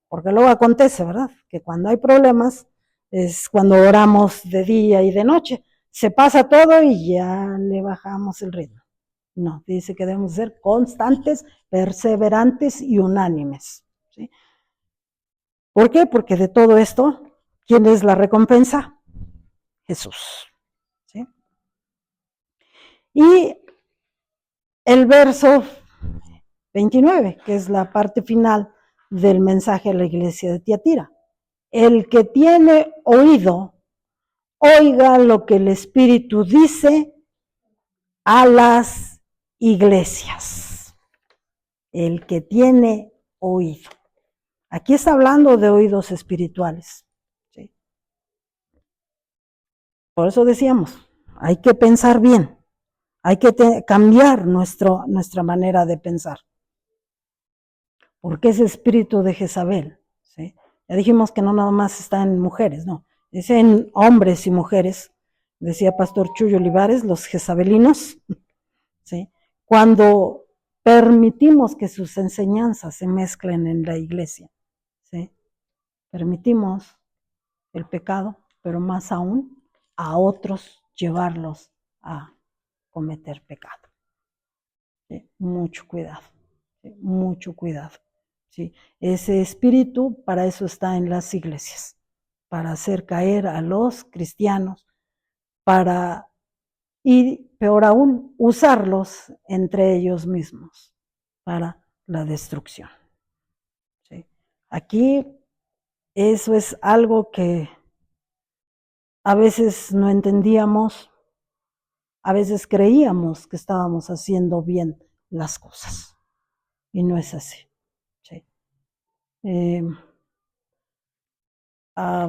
porque luego acontece, ¿verdad? Que cuando hay problemas es cuando oramos de día y de noche. Se pasa todo y ya le bajamos el ritmo. No, dice que debemos ser constantes, perseverantes y unánimes. ¿Sí? ¿Por qué? Porque de todo esto, ¿quién es la recompensa? Jesús. ¿Sí? Y el verso 29, que es la parte final del mensaje a la iglesia de Tiatira. El que tiene oído, oiga lo que el Espíritu dice a las iglesias. El que tiene oído. Aquí está hablando de oídos espirituales. ¿Sí? Por eso decíamos, hay que pensar bien, hay que cambiar nuestra manera de pensar. Porque ese espíritu de Jezabel, ¿sí? Ya dijimos que no nada más está en mujeres, no, es en hombres y mujeres, decía Pastor Chuyo Olivares, los jezabelinos, ¿sí? Cuando permitimos que sus enseñanzas se mezclen en la iglesia, ¿sí? Permitimos el pecado, pero más aún a otros llevarlos a cometer pecado. ¿Sí? Mucho cuidado, ¿sí? Mucho cuidado. ¿Sí? Ese espíritu para eso está en las iglesias, para hacer caer a los cristianos, y peor aún, usarlos entre ellos mismos para la destrucción. ¿Sí? Aquí eso es algo que a veces no entendíamos, a veces creíamos que estábamos haciendo bien las cosas y no es así. ¿Sí?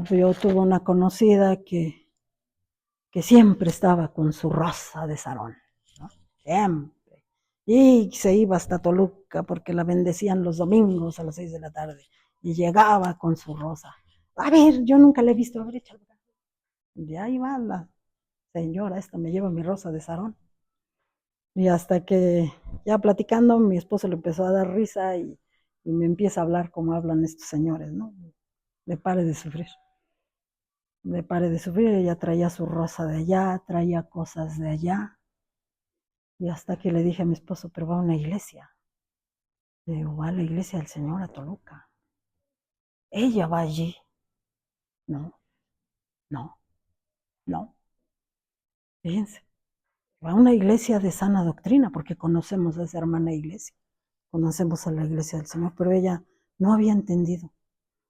Yo tuve una conocida que siempre estaba con su rosa de sarón, ¿no? Siempre. Y se iba hasta Toluca porque la bendecían los domingos a las 6 de la tarde y llegaba con su rosa. A ver, yo nunca la he visto, a ver, échale. Y ahí va la señora, esta me lleva mi rosa de sarón. Y hasta que ya platicando, mi esposo le empezó a dar risa y me empieza a hablar como hablan estos señores, ¿no? Le pare de sufrir. Le pare de sufrir, ella traía su rosa de allá, traía cosas de allá. Y hasta que le dije a mi esposo, pero va a una iglesia. Le digo, va a la iglesia del Señor a Toluca. Ella va allí. No, no, no. Fíjense, va a una iglesia de sana doctrina, porque conocemos a esa hermana iglesia, conocemos a la iglesia del Señor, pero ella no había entendido.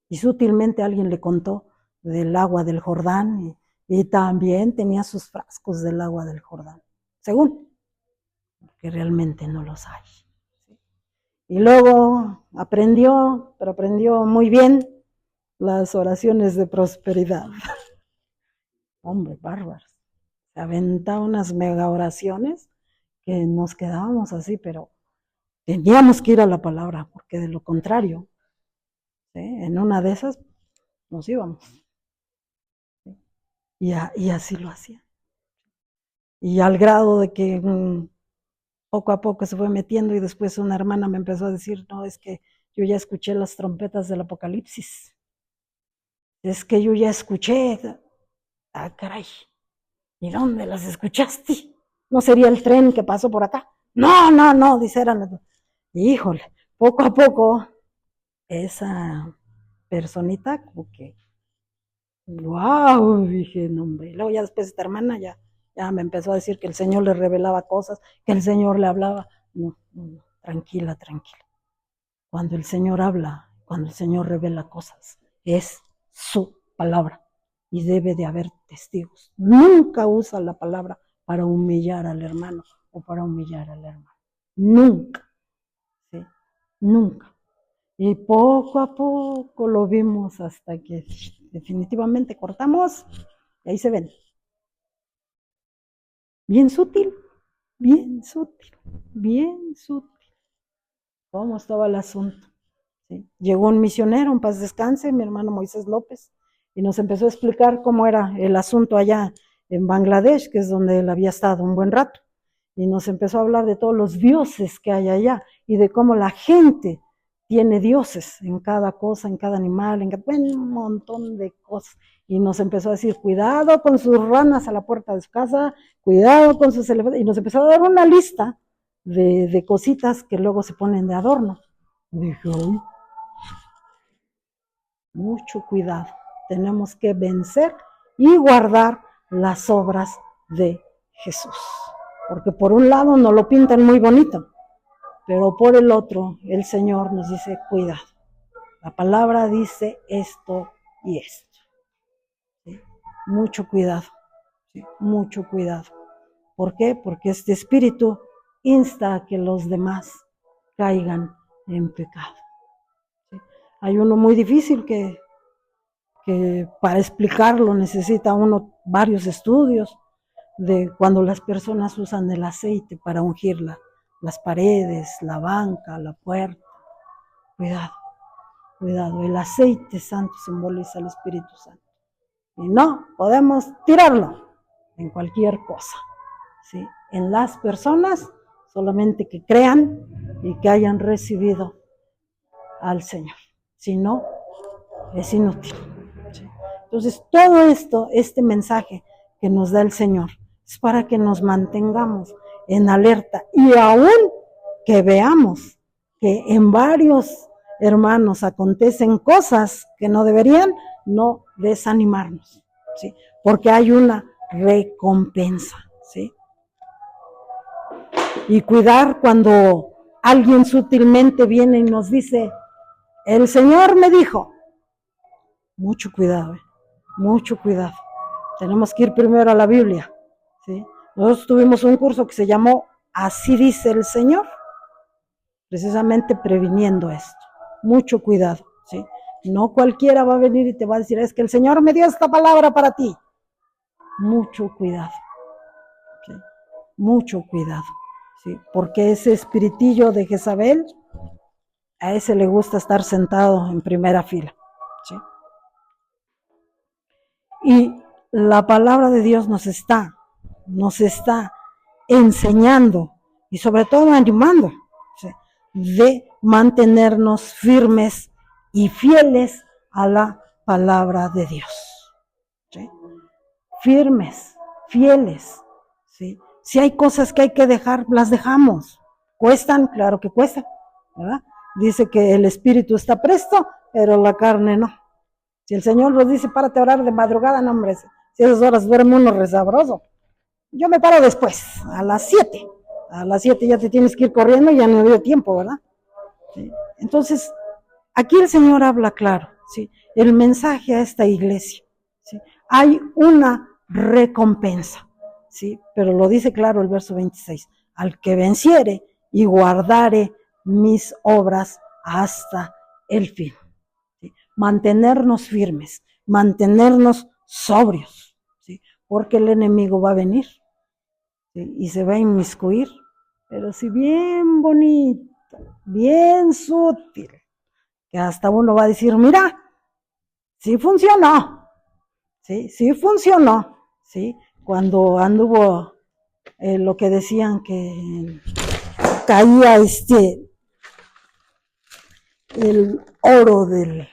Y sutilmente alguien le contó del agua del Jordán y también tenía sus frascos del agua del Jordán, según, que realmente no los hay. Y luego aprendió, pero aprendió muy bien las oraciones de prosperidad. Hombre, bárbaros. Se aventaba unas mega oraciones que nos quedábamos así, pero teníamos que ir a la palabra, porque de lo contrario, ¿sí? En una de esas nos íbamos. ¿Sí? Y así lo hacía. Y al grado de que poco a poco se fue metiendo y después una hermana me empezó a decir, no, es que yo ya escuché las trompetas del Apocalipsis. Es que yo ya escuché. Ah, caray. ¿Y dónde las escuchaste? ¿No sería el tren que pasó por acá? No, dice, híjole, poco a poco, esa personita como que, wow, dije, no, hombre. Y luego ya después esta hermana ya me empezó a decir que el Señor le revelaba cosas, que el Señor le hablaba. No, tranquila. Cuando el Señor habla, cuando el Señor revela cosas, es su palabra y debe de haber testigos. Nunca usa la palabra para humillar al hermano o para humillar a la hermana. Nunca. ¿Sí? Nunca. Y poco a poco lo vimos hasta que definitivamente cortamos y ahí se ven. Bien sutil. ¿Cómo estaba el asunto? ¿Sí? Llegó un misionero, en paz descanse, mi hermano Moisés López, y nos empezó a explicar cómo era el asunto allá en Bangladesh, que es donde él había estado un buen rato, y nos empezó a hablar de todos los dioses que hay allá, y de cómo la gente tiene dioses en cada cosa, en cada animal, en un montón de cosas, y nos empezó a decir, cuidado con sus ranas a la puerta de su casa, cuidado con sus elefantes, y nos empezó a dar una lista de cositas que luego se ponen de adorno. Dije, uy, mucho cuidado, tenemos que vencer y guardar las obras de Jesús, porque por un lado nos lo pintan muy bonito, pero por el otro el Señor nos dice, cuidado, la palabra dice esto y esto. ¿Sí? Mucho cuidado, ¿sí? Mucho cuidado. ¿Por qué? Porque este espíritu insta a que los demás caigan en pecado. ¿Sí? Hay uno muy difícil que para explicarlo necesita uno varios estudios de cuando las personas usan el aceite para ungir las paredes, la banca, la puerta. Cuidado, el aceite santo simboliza al Espíritu Santo. Y no podemos tirarlo en cualquier cosa, ¿sí? En las personas, solamente que crean y que hayan recibido al Señor. Si no, es inútil. ¿Sí? Entonces, todo esto, este mensaje que nos da el Señor, es para que nos mantengamos en alerta y aún que veamos que en varios hermanos acontecen cosas que no deberían, no desanimarnos, ¿sí? Porque hay una recompensa, ¿sí? Y cuidar cuando alguien sutilmente viene y nos dice, el Señor me dijo, mucho cuidado, mucho cuidado. Tenemos que ir primero a la Biblia, ¿sí? Nosotros tuvimos un curso que se llamó Así dice el Señor, precisamente previniendo esto. Mucho cuidado, ¿sí? No cualquiera va a venir y te va a decir, es que el Señor me dio esta palabra para ti. Mucho cuidado, ¿sí? Mucho cuidado, ¿sí? Porque ese espiritillo de Jezabel, a ese le gusta estar sentado en primera fila, ¿sí? Y la palabra de Dios nos está enseñando y sobre todo animando, ¿sí? De mantenernos firmes y fieles a la palabra de Dios, ¿sí? Firmes, fieles, ¿sí? Si hay cosas que hay que dejar, las dejamos. ¿Cuestan? Claro que cuestan, ¿verdad? Dice que el espíritu está presto, pero la carne no. Si el Señor nos dice, párate a orar de madrugada, no, hombre, si esas horas duerme uno resabroso, Yo me paro después, a las 7. A las 7 ya te tienes que ir corriendo y ya no dio tiempo, ¿verdad? ¿Sí? Entonces, aquí el Señor habla claro, ¿sí? El mensaje a esta iglesia, ¿sí? Hay una recompensa, ¿sí? Pero lo dice claro el verso 26, al que venciere y guardare mis obras hasta el fin, ¿sí? Mantenernos firmes, mantenernos sobrios, ¿sí? Porque el enemigo va a venir, ¿sí? Y se va a inmiscuir, pero si bien bonito, bien sutil, que hasta uno va a decir, mira, sí funcionó, sí funcionó, ¿sí? Cuando anduvo lo que decían que caía el oro del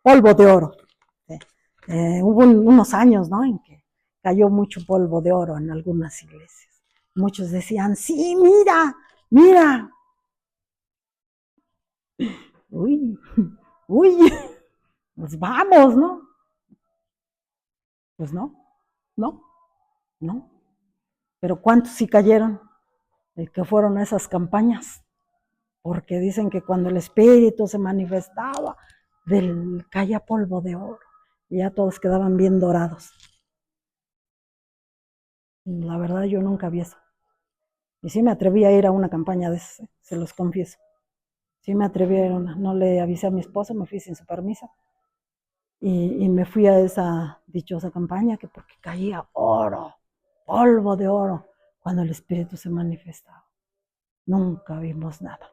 polvo de oro. ¿Sí? Hubo unos años, ¿no? En que cayó mucho polvo de oro en algunas iglesias. Muchos decían, sí, mira, mira. Uy, uy, pues vamos, ¿no? Pues no, no, no. Pero ¿cuántos sí cayeron? Que fueron a esas campañas. Porque dicen que cuando el espíritu se manifestaba, caía polvo de oro. Y ya todos quedaban bien dorados. La verdad yo nunca vi eso. Y sí me atreví a ir a una campaña de esas, se los confieso. Sí me atreví a ir a una. No le avisé a mi esposo, me fui sin su permiso. Y me fui a esa dichosa campaña que porque caía oro, polvo de oro, cuando el espíritu se manifestaba. Nunca vimos nada.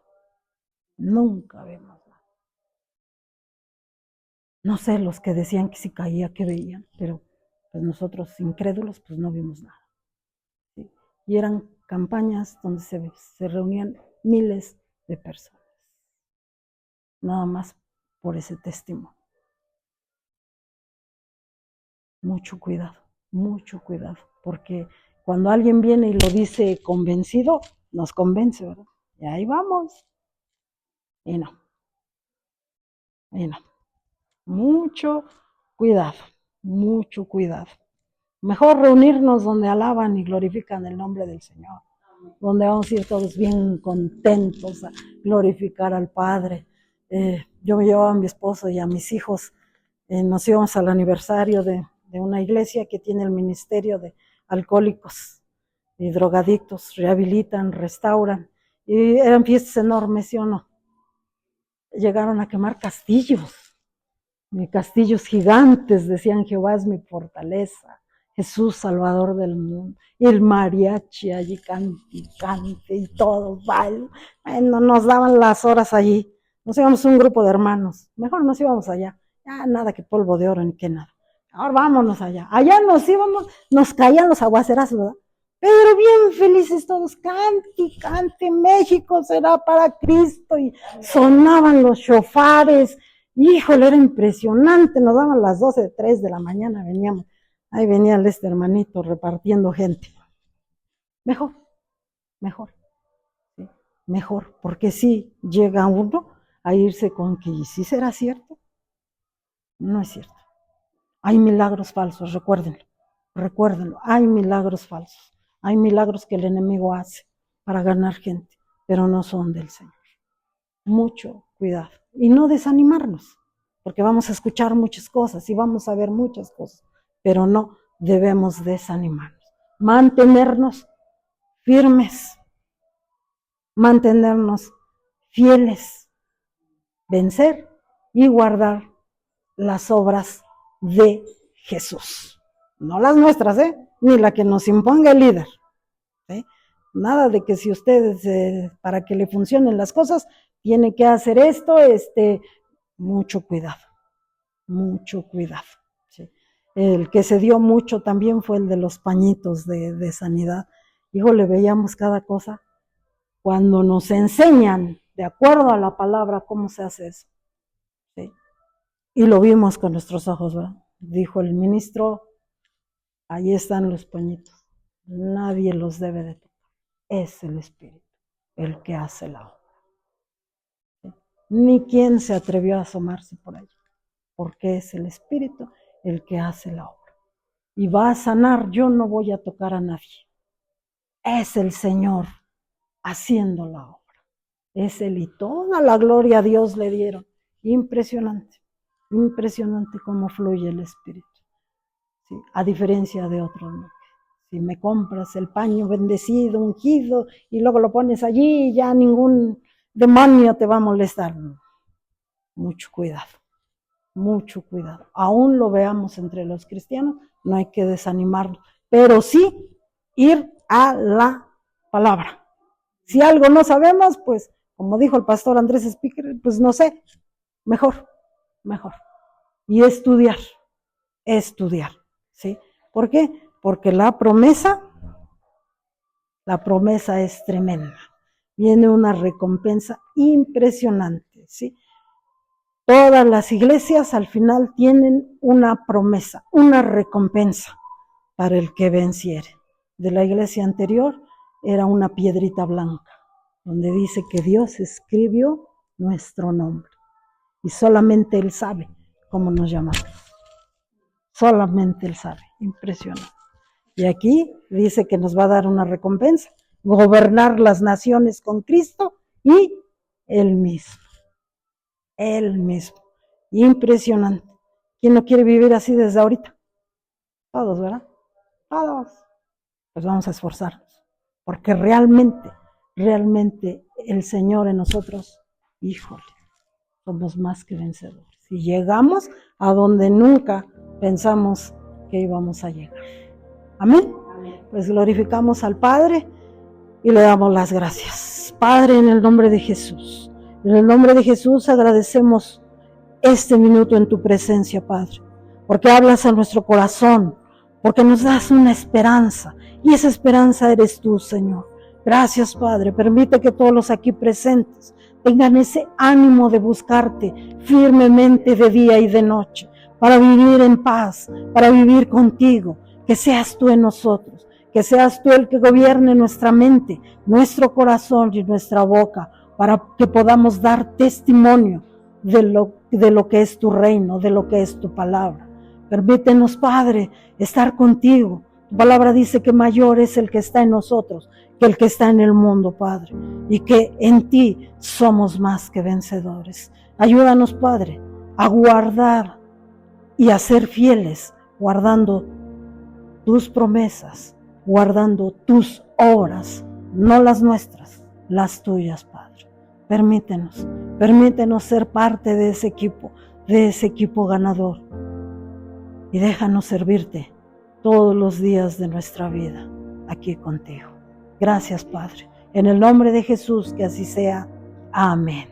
Nunca vimos nada. No sé los que decían que si caía, que veían, pero pues nosotros incrédulos pues no vimos nada. ¿Sí? Y eran campañas donde se reunían miles de personas. Nada más por ese testimonio. Mucho cuidado, porque cuando alguien viene y lo dice convencido, nos convence, ¿verdad? Y ahí vamos. Y no, y no. Mucho cuidado, mucho cuidado. Mejor reunirnos donde alaban y glorifican el nombre del Señor, donde vamos a ir todos bien contentos a glorificar al Padre. Yo me llevaba a mi esposo y a mis hijos, nos íbamos al aniversario de una iglesia que tiene el ministerio de alcohólicos y drogadictos, rehabilitan, restauran, y eran fiestas enormes, ¿sí o no? Llegaron a quemar castillos gigantes, decían Jehová es mi fortaleza, Jesús Salvador del mundo, y el mariachi allí cante y todos bailan, bueno, nos daban las horas allí, nos íbamos un grupo de hermanos, mejor nos íbamos allá, ya nada que polvo de oro ni que nada, ahora vámonos allá nos íbamos, nos caían los aguacerazos, ¿verdad? Pero bien felices todos, cante, México será para Cristo, y sonaban los shofares. Híjole, era impresionante, nos daban las 12, 3 de la mañana, veníamos, ahí venía este hermanito repartiendo gente. Mejor, mejor, ¿sí? Mejor, porque sí llega uno a irse con que, ¿y sí será cierto? No es cierto. Hay milagros falsos, recuérdenlo, hay milagros falsos, hay milagros que el enemigo hace para ganar gente, pero no son del Señor. Mucho cuidado y no desanimarnos, porque vamos a escuchar muchas cosas y vamos a ver muchas cosas, pero no debemos desanimarnos, mantenernos firmes, mantenernos fieles, vencer y guardar las obras de Jesús, no las nuestras, ni la que nos imponga el líder. Nada de que si ustedes, para que le funcionen las cosas, tiene que hacer esto, mucho cuidado, ¿sí? El que se dio mucho también fue el de los pañitos de sanidad. Híjole, veíamos cada cosa. Cuando nos enseñan, de acuerdo a la palabra, cómo se hace eso, ¿sí? Y lo vimos con nuestros ojos, ¿verdad? Dijo el ministro, ahí están los pañitos, nadie los debe de tocar, es el Espíritu el que hace la obra. ¿Sí? Ni quien se atrevió a asomarse por allí, porque es el Espíritu el que hace la obra. Y va a sanar, yo no voy a tocar a nadie, es el Señor haciendo la obra. Es Él y toda la gloria a Dios le dieron. Impresionante, impresionante cómo fluye el Espíritu. ¿Sí? A diferencia de otros, ¿no? Si me compras el paño bendecido, ungido, y luego lo pones allí, ya ningún demonio te va a molestar. Mucho cuidado, mucho cuidado. Aún lo veamos entre los cristianos, no hay que desanimarlo, pero sí ir a la palabra. Si algo no sabemos, pues, como dijo el pastor Andrés Speaker, pues no sé, mejor. Y estudiar, ¿sí? ¿Por qué? Porque la promesa es tremenda. Viene una recompensa impresionante, ¿sí? Todas las iglesias al final tienen una promesa, una recompensa para el que venciere. De la iglesia anterior era una piedrita blanca, donde dice que Dios escribió nuestro nombre. Y solamente Él sabe cómo nos llamamos. Solamente Él sabe. Impresionante. Y aquí dice que nos va a dar una recompensa. Gobernar las naciones con Cristo y Él mismo. Él mismo. Impresionante. ¿Quién no quiere vivir así desde ahorita? Todos, ¿verdad? Todos. Pues vamos a esforzarnos. Porque realmente el Señor en nosotros, híjole, somos más que vencedores. Y llegamos a donde nunca pensamos que íbamos a llegar. Amén. Pues glorificamos al Padre y le damos las gracias. Padre, en el nombre de Jesús. En el nombre de Jesús agradecemos este minuto en tu presencia, Padre, porque hablas a nuestro corazón, porque nos das una esperanza, y esa esperanza eres tú, Señor. Gracias, Padre. Permite que todos los aquí presentes tengan ese ánimo de buscarte firmemente de día y de noche, para vivir en paz, para vivir contigo. Que seas tú en nosotros, que seas tú el que gobierne nuestra mente, nuestro corazón y nuestra boca, para que podamos dar testimonio de lo que es tu reino, de lo que es tu palabra. Permítenos, Padre, estar contigo. Tu palabra dice que mayor es el que está en nosotros que el que está en el mundo, Padre, y que en ti somos más que vencedores. Ayúdanos, Padre, a guardar y a ser fieles, guardando tus promesas, guardando tus obras, no las nuestras, las tuyas, Padre. Permítenos ser parte de ese equipo ganador, y déjanos servirte todos los días de nuestra vida aquí contigo. Gracias, Padre. En el nombre de Jesús, que así sea. Amén.